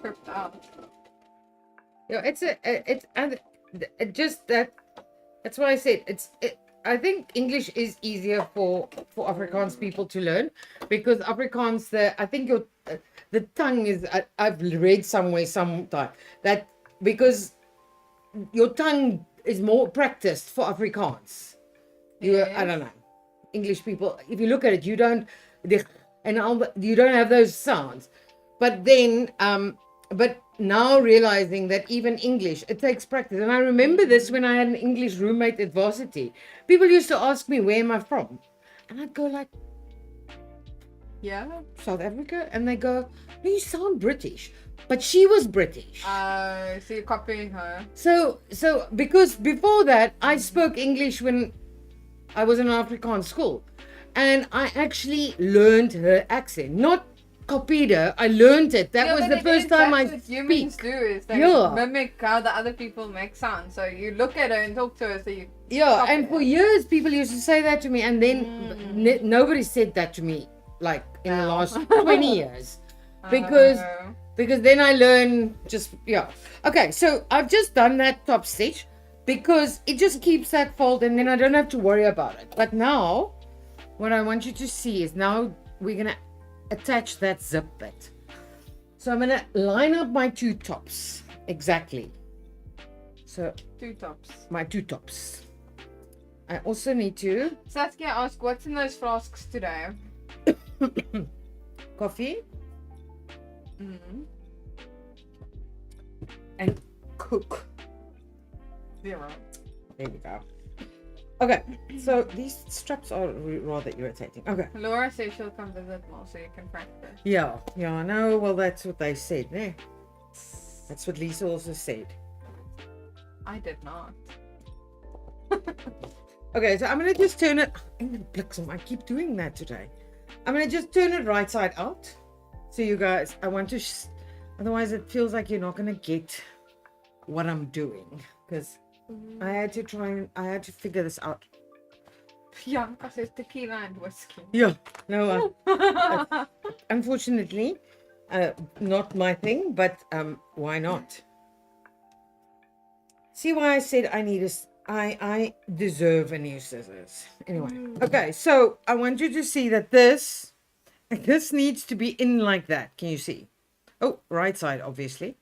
B: tripped out.
A: Yeah, it just that's why I said I think English is easier for Afrikaans people to learn because Afrikaans I think the tongue is I've read somewhere sometime that because your tongue is more practiced for Afrikaans. I don't know. English people, if you look at it, you don't have those sounds. But then but now realizing that even English, it takes practice. And I remember this when I had an English roommate at varsity. People used to ask me, where am I from? And I'd go like,
B: Yeah.
A: South Africa. And they go, no, you sound British. But she was British.
B: So you're copying her.
A: So because before that, I spoke English when I was in an Afrikaans school. And I actually learned her accent. Not copied her, I learned it. That was the first time I
B: What humans
A: speak.
B: do is they
A: Yeah.
B: mimic how the other people make sound. So you look at her and talk to her, so you
A: Yeah,
B: copy
A: and for
B: her.
A: years people used to say that to me, and then nobody said that to me like in the
B: No.
A: last 20 years because then I learned just okay. So I've just done that top stitch. because it just keeps that fold and then I don't have to worry about it. But now, what I want you to see is now we're going to attach that zip bit. So I'm going to line up my two tops. Exactly. So
B: 2 tops.
A: my 2 tops. I also need to
B: Saskia asked, what's in those flasks today?
A: coffee
B: Mm-hmm.
A: and cook.
B: 0.
A: There we go. Okay, so these straps are rather irritating. Okay.
B: Laura says she'll come visit more so you can practice.
A: Yeah, I know. Well, that's what they said. Eh? That's what Lisa also said.
B: I did not.
A: Okay, so I'm going to just turn it. I keep doing that today. I'm going to just turn it right side out. So you guys, I want to, otherwise it feels like you're not going to get what I'm doing. Because I had to figure this out.
B: Bianca says tequila and whiskey.
A: Yeah, no, unfortunately, not my thing, but why not? See why I said I deserve a new scissors. Anyway, okay, so I want you to see that this needs to be in like that. Can you see? Oh, right side, obviously.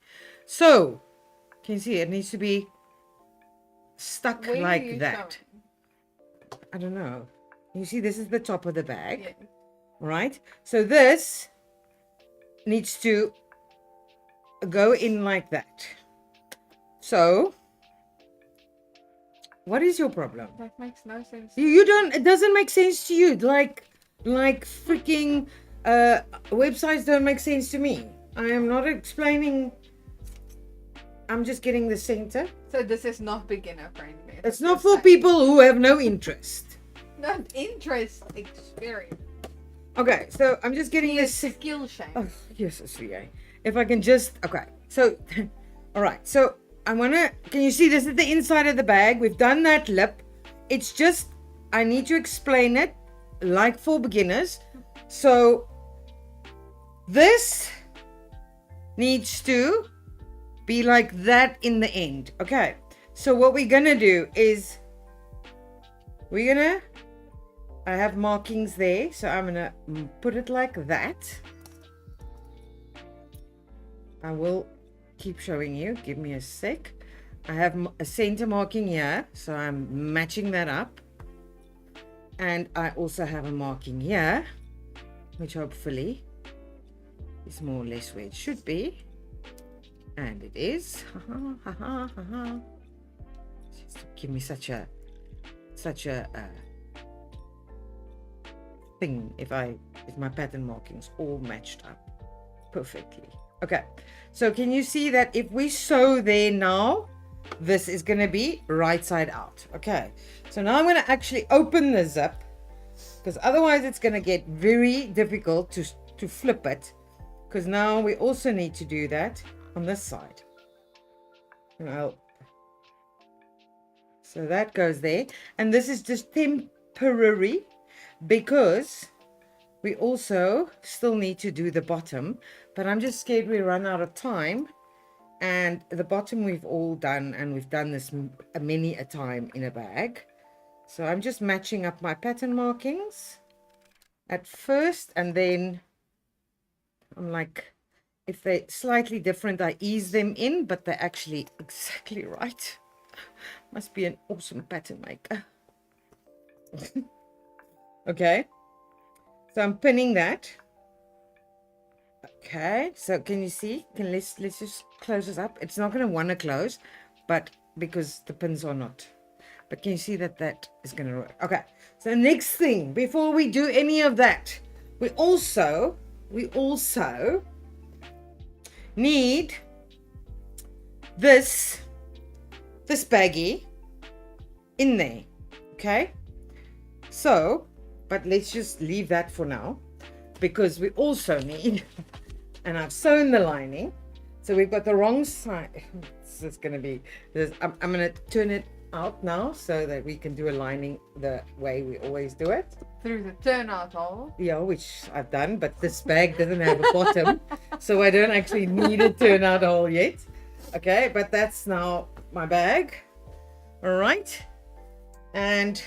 A: So, can you see? It needs to be stuck
B: Where are
A: like
B: you
A: that.
B: showing?
A: I don't know. You see, this is the top of the bag,
B: Yeah.
A: right? So this needs to go in like that. So, what is your problem?
B: That makes no sense.
A: You don't. It doesn't make sense to you. Like freaking websites don't make sense to me. I am not explaining. I'm just getting the center.
B: So this is not beginner friendly.
A: It's not for people who have no interest.
B: Not interest, experience.
A: Okay, so I'm just getting this.
B: Skill shame.
A: Oh, yes, SVA. If I can just, okay. So, all right. So I want to, can you see this is the inside of the bag? We've done that lip. It's just, I need to explain it like for beginners. So this needs to be like that in the end. Okay. So what we're going to do is I have markings there. So I'm going to put it like that. I will keep showing you. Give me a sec. I have a center marking here. So I'm matching that up. And I also have a marking here, which hopefully is more or less where it should be. And it is. Just give me such a thing if my pattern markings all matched up perfectly. Okay, so can you see that if we sew there now, this is going to be right side out. Okay, so now I'm going to actually open the zip, because otherwise it's going to get very difficult to flip it, because now we also need to do that on this side. Well, so that goes there, and this is just temporary because we also still need to do the bottom, but I'm just scared we run out of time. And the bottom we've all done, and we've done this many a time in a bag. So I'm just matching up my pattern markings at first, and then I'm like, if they're slightly different, I ease them in, but they're actually exactly right. Must be an awesome pattern maker. Okay, so I'm pinning that. Okay, so can you see? Let's just close this up. It's not going to want to close, but because the pins are not. But can you see that is going to work? Okay, so the next thing, before we do any of that, we also need this baggie in there. Okay, so, but let's just leave that for now, because we also need, and I've sewn the lining, so we've got the wrong side. This is going to be this. I'm going to turn it out now so that we can do a lining the way we always do it.
B: Through the turnout hole.
A: Yeah, which I've done, but this bag doesn't have a bottom, so I don't actually need a turnout hole yet. Okay, but that's now my bag. All right. And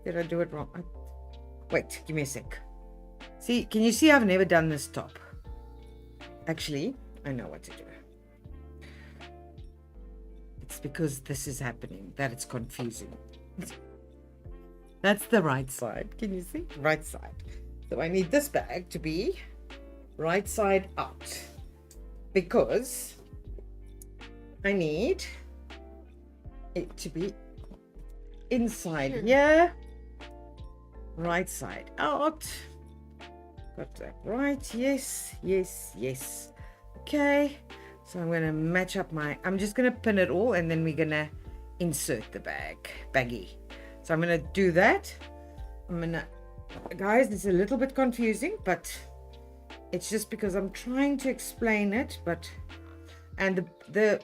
A: did I do it wrong? Wait, give me a sec. See, can you see I've never done this top? Actually, I know what to do. It's because this is happening that it's confusing. That's the right side. Can you see? Right side. So I need this bag to be right side out because I need it to be inside here, right side out. Got that right? Yes, yes, yes. Okay, so I'm going to match up I'm just going to pin it all and then we're going to insert the baggie. So I'm going to do that. Guys, this is a little bit confusing, but it's just because I'm trying to explain it, and the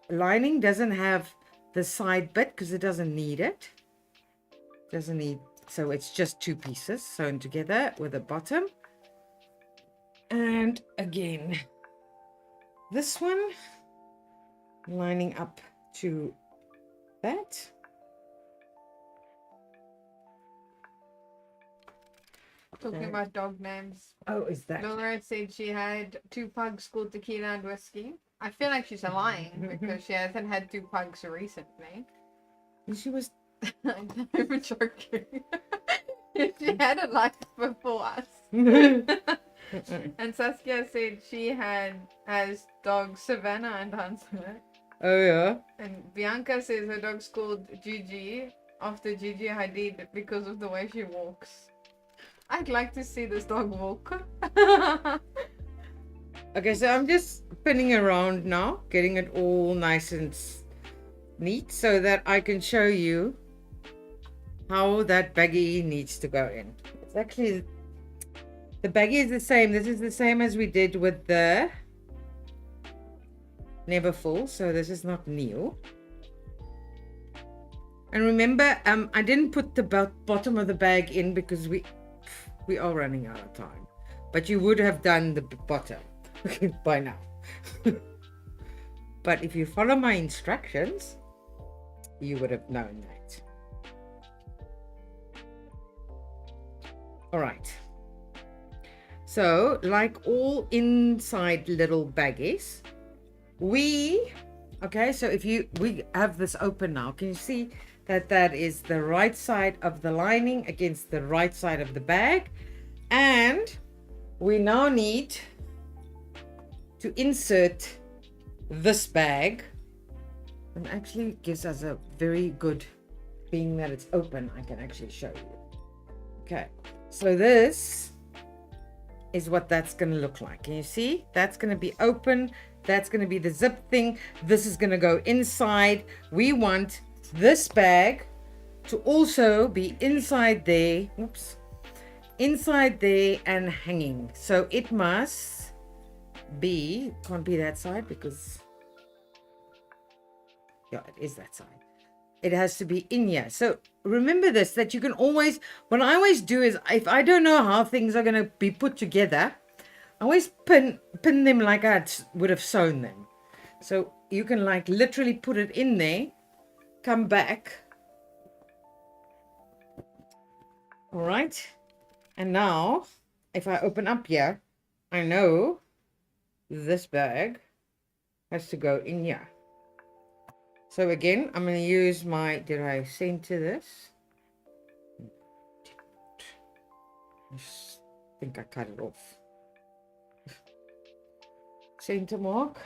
A: lining doesn't have the side bit because it doesn't need it. So it's just two pieces sewn together with the bottom. And again, this one lining up to that.
B: Talking about dog names.
A: Oh, is that?
B: Laura said she had 2 pugs called Tequila and Whiskey. I feel like she's lying because she hasn't had 2 pugs recently.
A: She was.
B: I'm joking. She had a life before us. And Saskia said she has dogs Savannah and Hunter.
A: Oh yeah.
B: And Bianca says her dog's called Gigi after Gigi Hadid because of the way she walks. I'd like to see this dog walk.
A: Okay, so I'm just spinning around now, getting it all nice and neat so that I can show you how that baggie needs to go in. It's actually, the baggie is the same. This is the same as we did with the Never Full, so this is not new. And remember, I didn't put the bottom of the bag in because we are running out of time. But you would have done the bottom by now. But if you follow my instructions, you would have known that. All right. So, like all inside little baggies, okay, so if we have this open now, can you see that is the right side of the lining against the right side of the bag? And we now need to insert this bag, and actually gives us a very good, being that it's open, I can actually show you. Okay, so this is what that's going to look like. Can you see? That's going to be open. That's going to be the zip thing. This is going to go inside. We want this bag to also be inside there. Oops. Inside there and hanging. So it must be, can't be that side because, yeah, it is that side. It has to be in here. So remember this, that you can always, what I always do is, if I don't know how things are going to be put together, I always pin them like I would have sewn them. So you can like literally put it in there, come back. All right. And now, if I open up here, I know this bag has to go in here. So again, I'm going to use my, did I center this? I think I cut it off. Center mark.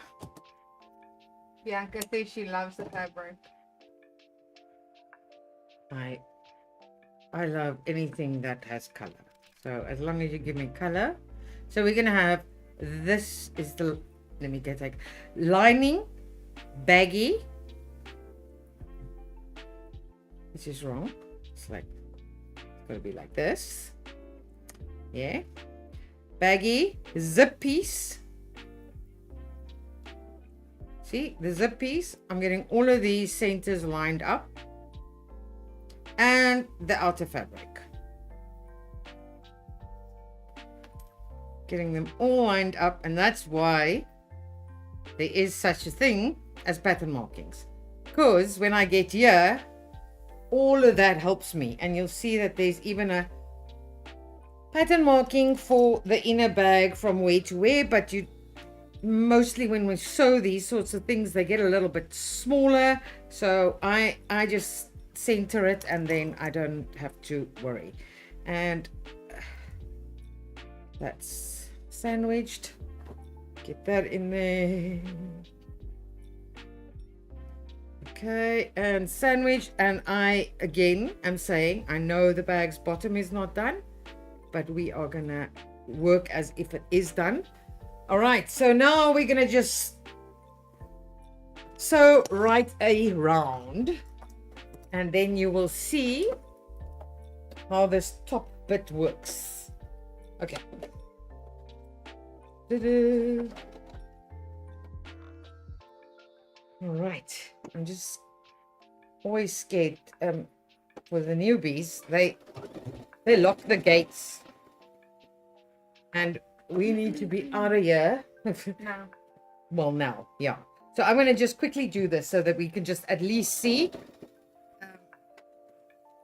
B: Bianca says she loves the fabric.
A: I love anything that has color. So as long as you give me color. So we're going to have, this is the, let me get like, lining, baggy. This is wrong. It's like, it's going to be like this. Yeah. Baggy, zip piece. See, the zip piece, I'm getting all of these centers lined up. And the outer fabric. Getting them all lined up, and that's why there is such a thing as pattern markings. because when I get here, all of that helps me. And you'll see that there's even a pattern marking for the inner bag from where to where, but you mostly when we sew these sorts of things, they get a little bit smaller. So I just center it and then I don't have to worry. And that's sandwiched. Get that in there. Okay, and sandwich. And I again am saying I know the bag's bottom is not done, but we are gonna work as if it is done. All right, so now we're gonna just sew right around, and then you will see how this top bit works. Okay. Ta-da. All right, I'm just always scared for the newbies. They lock the gates and we need to be out of here.
B: No.
A: Well, now, yeah. So I'm going to just quickly do this so that we can just at least see.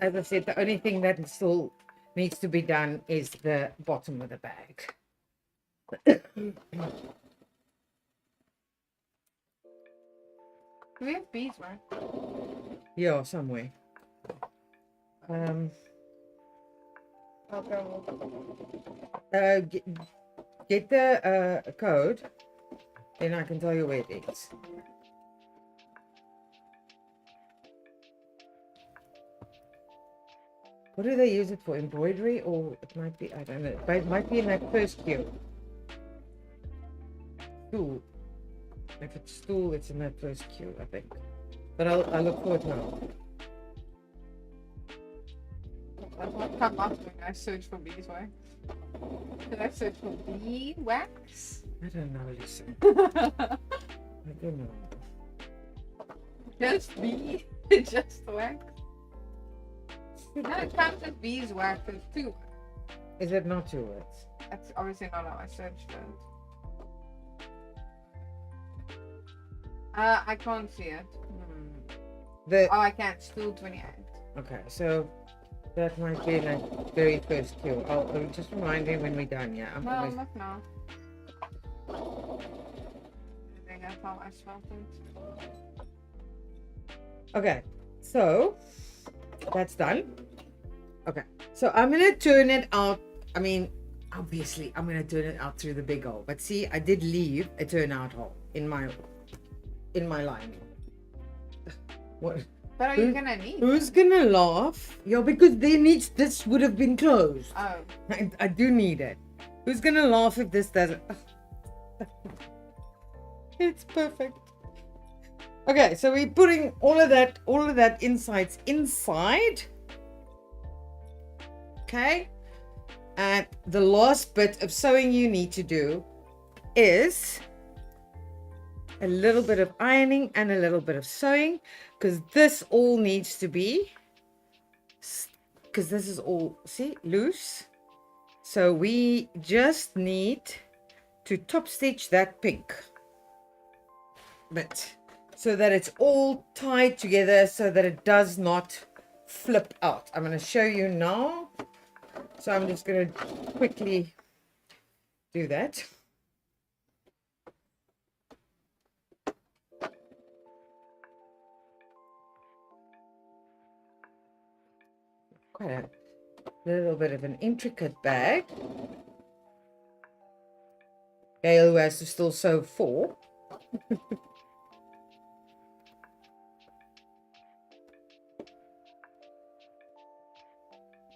A: As I said, the only thing that still needs to be done is the bottom of the bag.
B: Do we have bees, right?
A: Yeah, somewhere. Get the code, then I can tell you where it is. What do they use it for? Embroidery, or it might be, I don't know, but it might be in that first queue. Stool. If it's stool, it's in that first queue, I think. But I'll look for it now.
B: That's what come up when I search for beeswax. Did I search for bee wax?
A: I don't know, listen. I don't know.
B: Just bee? Just wax? No, it comes with beeswax. There's two.
A: Is it not 2 words?
B: That's obviously not how I searched it. I can't see it. Oh, I can't. Stool 28.
A: Okay, so that might be like very first queue. I'll just remind me when we're done. Yeah, I'm
B: No,
A: always...
B: look now. I think that's how I spelled it.
A: Okay, so that's done. Okay, so I'm gonna turn it out. I mean, obviously I'm gonna turn it out through the big hole, but see, I did leave a turnout hole in my lining. What?
B: But are you gonna need?
A: Who's gonna laugh? Yeah, because this would have been closed.
B: Oh.
A: I do need it. Who's gonna laugh if this doesn't? It's perfect. Okay, so we're putting all of that insides inside. Okay, and the last bit of sewing you need to do is a little bit of ironing and a little bit of sewing, because this all needs to be, because this is all, see, loose. So we just need to top stitch that pink bit so that it's all tied together so that it does not flip out. I'm going to show you now. So I'm just going to quickly do that. Quite a little bit of an intricate bag. Gail, who has to still sew 4.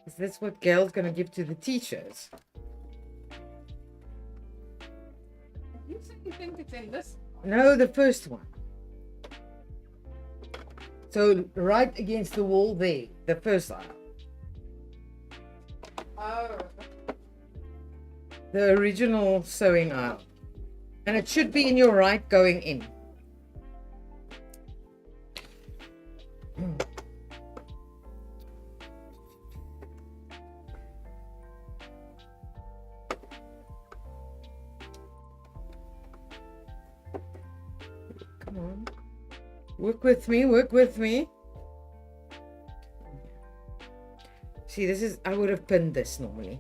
A: Is this what Gail's going to give to the teachers?
B: You said you think it's in this?
A: No, the first one. So right against the wall there, the first aisle.
B: Oh.
A: The original sewing aisle. And it should be in your right going in. Come on. Work with me, work with me. See, this is, I would have pinned this normally.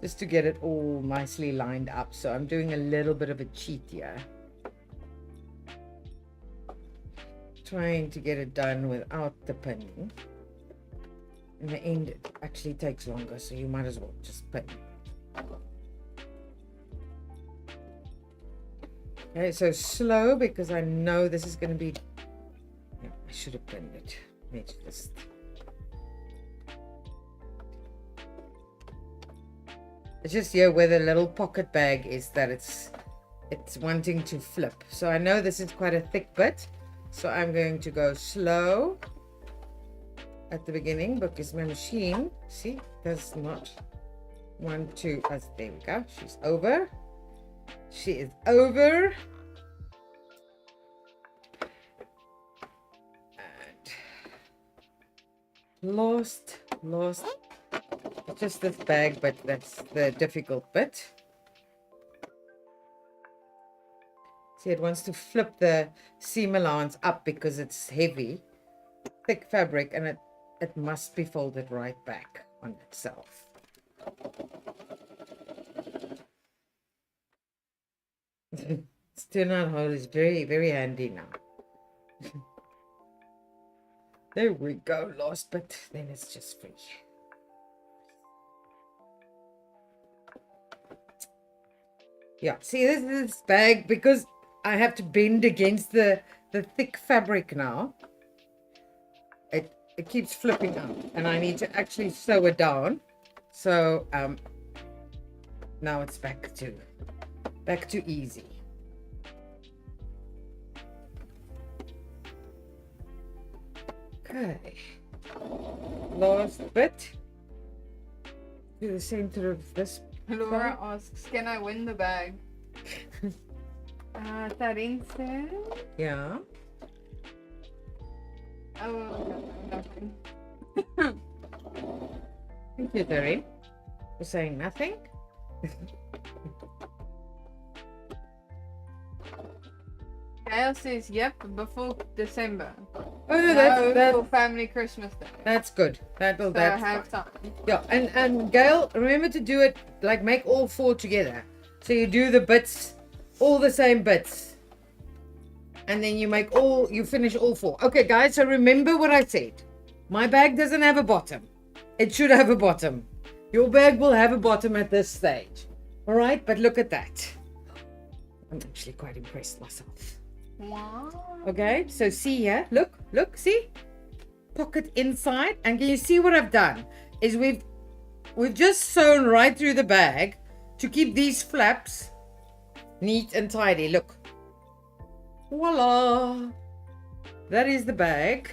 A: Just to get it all nicely lined up. So I'm doing a little bit of a cheat here. Trying to get it done without the pinning. In the end, it actually takes longer, so you might as well just pin. Okay, so slow, because I know this is going to be... Yeah, I should have pinned it. Let's just... It's just here where the little pocket bag is that it's wanting to flip. So I know this is quite a thick bit. So I'm going to go slow at the beginning because my machine, see, does not want to, there we go. She's over. She is over. And lost. Just this bag, but that's the difficult bit. See, it wants to flip the seam allowance up because it's heavy, thick fabric, and it must be folded right back on itself. This turnout hole is very, very handy now. There we go, lost, but then it's just free. Yeah, see, this is this bag because I have to bend against the thick fabric now. It keeps flipping out, and I need to actually sew it down. So now it's back to easy. Okay, last bit to the center of this.
B: Laura asks, can I win the bag? Tarin says,
A: Yeah.
B: oh, nothing.
A: Thank you, Tarin, for saying nothing.
B: Gail says, yep, before December.
A: Oh no,
B: No,
A: that's
B: for family Christmas day.
A: that's good. That's
B: So I have
A: fine.
B: time.
A: Yeah, and Gail, remember to do it like make all 4 together. So you do the bits, all the same bits, and then you finish all 4. Okay, guys. So remember what I said. My bag doesn't have a bottom. It should have a bottom. Your bag will have a bottom at this stage. All right, but look at that. I'm actually quite impressed myself.
B: Wow.
A: Okay, so see here, look, see, pocket inside, and can you see what I've done is we've just sewn right through the bag to keep these flaps neat and tidy. Look, voila, that is the bag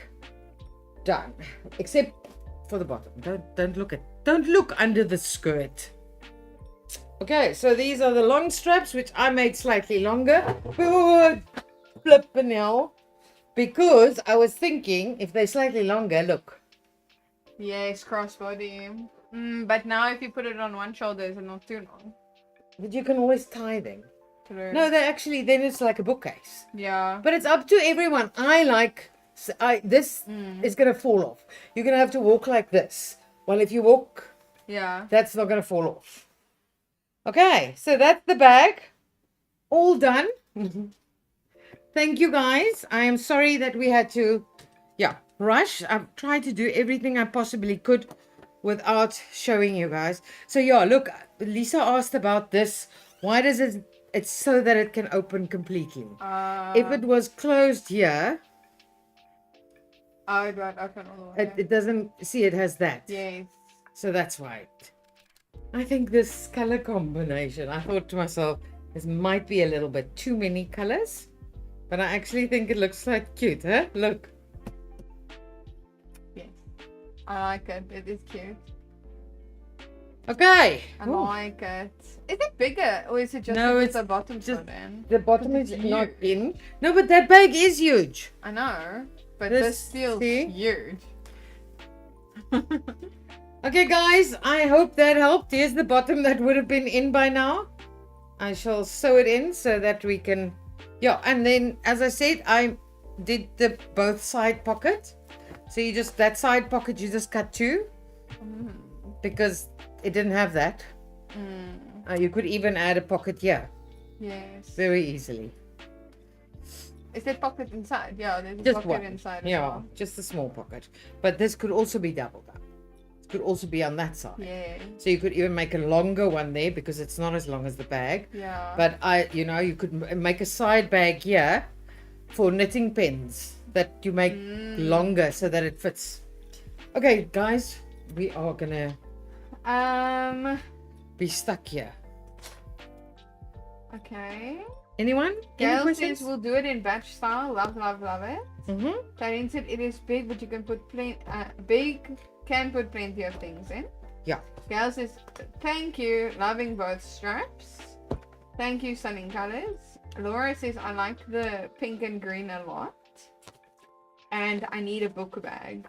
A: done, except for the bottom. Don't look under the skirt. Okay, so these are the long straps which I made slightly longer. Flipping hell, because I was thinking if they're slightly longer, look.
B: Yes, crossbody. But now if you put it on one shoulder, it's not too long.
A: But you can always tie them.
B: True.
A: No, they actually, then it's like a bookcase.
B: Yeah.
A: But it's up to everyone. This is going to fall off. You're going to have to walk like this. Well, if you walk,
B: Yeah.
A: that's not going to fall off. Okay, so that's the bag. All done. Thank you, guys. I am sorry that we had to, rush. I've tried to do everything I possibly could without showing you guys. So, look, Lisa asked about this. Why does it, it's so that it can open completely. If it was closed here,
B: it won't open all the way.
A: it doesn't, see, it has that.
B: Yes.
A: So that's why. I think this color combination, I thought to myself, this might be a little bit too many colors. But I actually think it looks quite cute, huh? Look.
B: Yes. I like it. It is cute.
A: Okay.
B: I
A: Ooh.
B: like it. Is it bigger or is it just
A: No,
B: because
A: it's
B: the bottom's
A: just-
B: not in?
A: The bottom is
B: It's
A: not
B: huge.
A: in. No, but that bag is huge.
B: I know. But
A: This-
B: this feels
A: see?
B: huge.
A: Okay, guys. I hope that helped. Here's the bottom that would have been in by now. I shall sew it in so that we can Yeah, and then as I said, I did the both side pocket. So you just, that side pocket you just cut 2 because it didn't have that. You could even add a pocket here
B: Yes.
A: very easily.
B: Is there pocket inside? Yeah, there's a
A: Just
B: pocket
A: one.
B: inside as
A: Yeah,
B: well.
A: just a small pocket. But this could also be doubled up. It could also be on that side.
B: Yeah.
A: So you could even make a longer one there because it's not as long as the bag.
B: Yeah.
A: But you could make a side bag here for knitting pens that you make longer so that it fits. Okay, guys, we are gonna be stuck here.
B: Okay.
A: Anyone? Any
B: Gail
A: questions?
B: says we'll do it in batch style. Love, love, love it.
A: Mm-hmm.
B: Taryn said it is big, but you can put big can put plenty of things in.
A: Yeah.
B: Gail says thank you, loving both straps. Thank you, stunning colors. Laura says I like the pink and green a lot, and I need a book bag.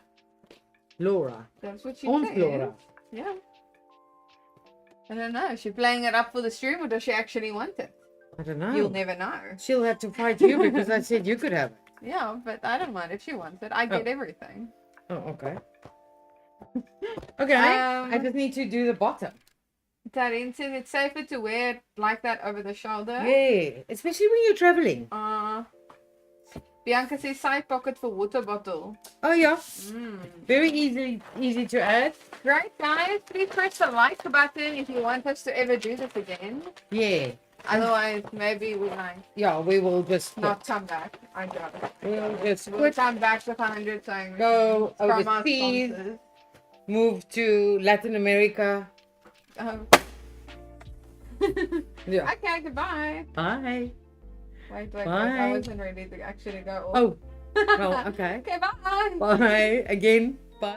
A: Laura.
B: That's what she
A: Aunt
B: said.
A: Laura.
B: Yeah. I don't know. Is she playing it up for the stream, or does she actually want it?
A: I don't know.
B: You'll never know.
A: She'll have to fight you because I said you could have it.
B: Yeah, but I don't mind if she wants it. I get everything.
A: Oh, okay. Okay, I just need to do the bottom.
B: Taryn says it's safer to wear it like that over the shoulder.
A: Yeah, especially when you're traveling.
B: Bianca says side pocket for water bottle.
A: Oh yeah, very easy to add.
B: Great, guys. Please press the like button if you want us to ever do this again.
A: Yeah.
B: Otherwise, maybe we might
A: Yeah, we will just
B: not come back. I doubt it.
A: we'll just
B: We'll come back with 100 saying
A: go
B: from our
A: overseas,
B: sponsors.
A: move to Latin America.
B: Oh.
A: Yeah.
B: Okay, goodbye.
A: Bye.
B: Wait, I
A: Bye.
B: wasn't ready to actually go.
A: Oh, well, okay.
B: Okay, bye.
A: Bye again. Bye.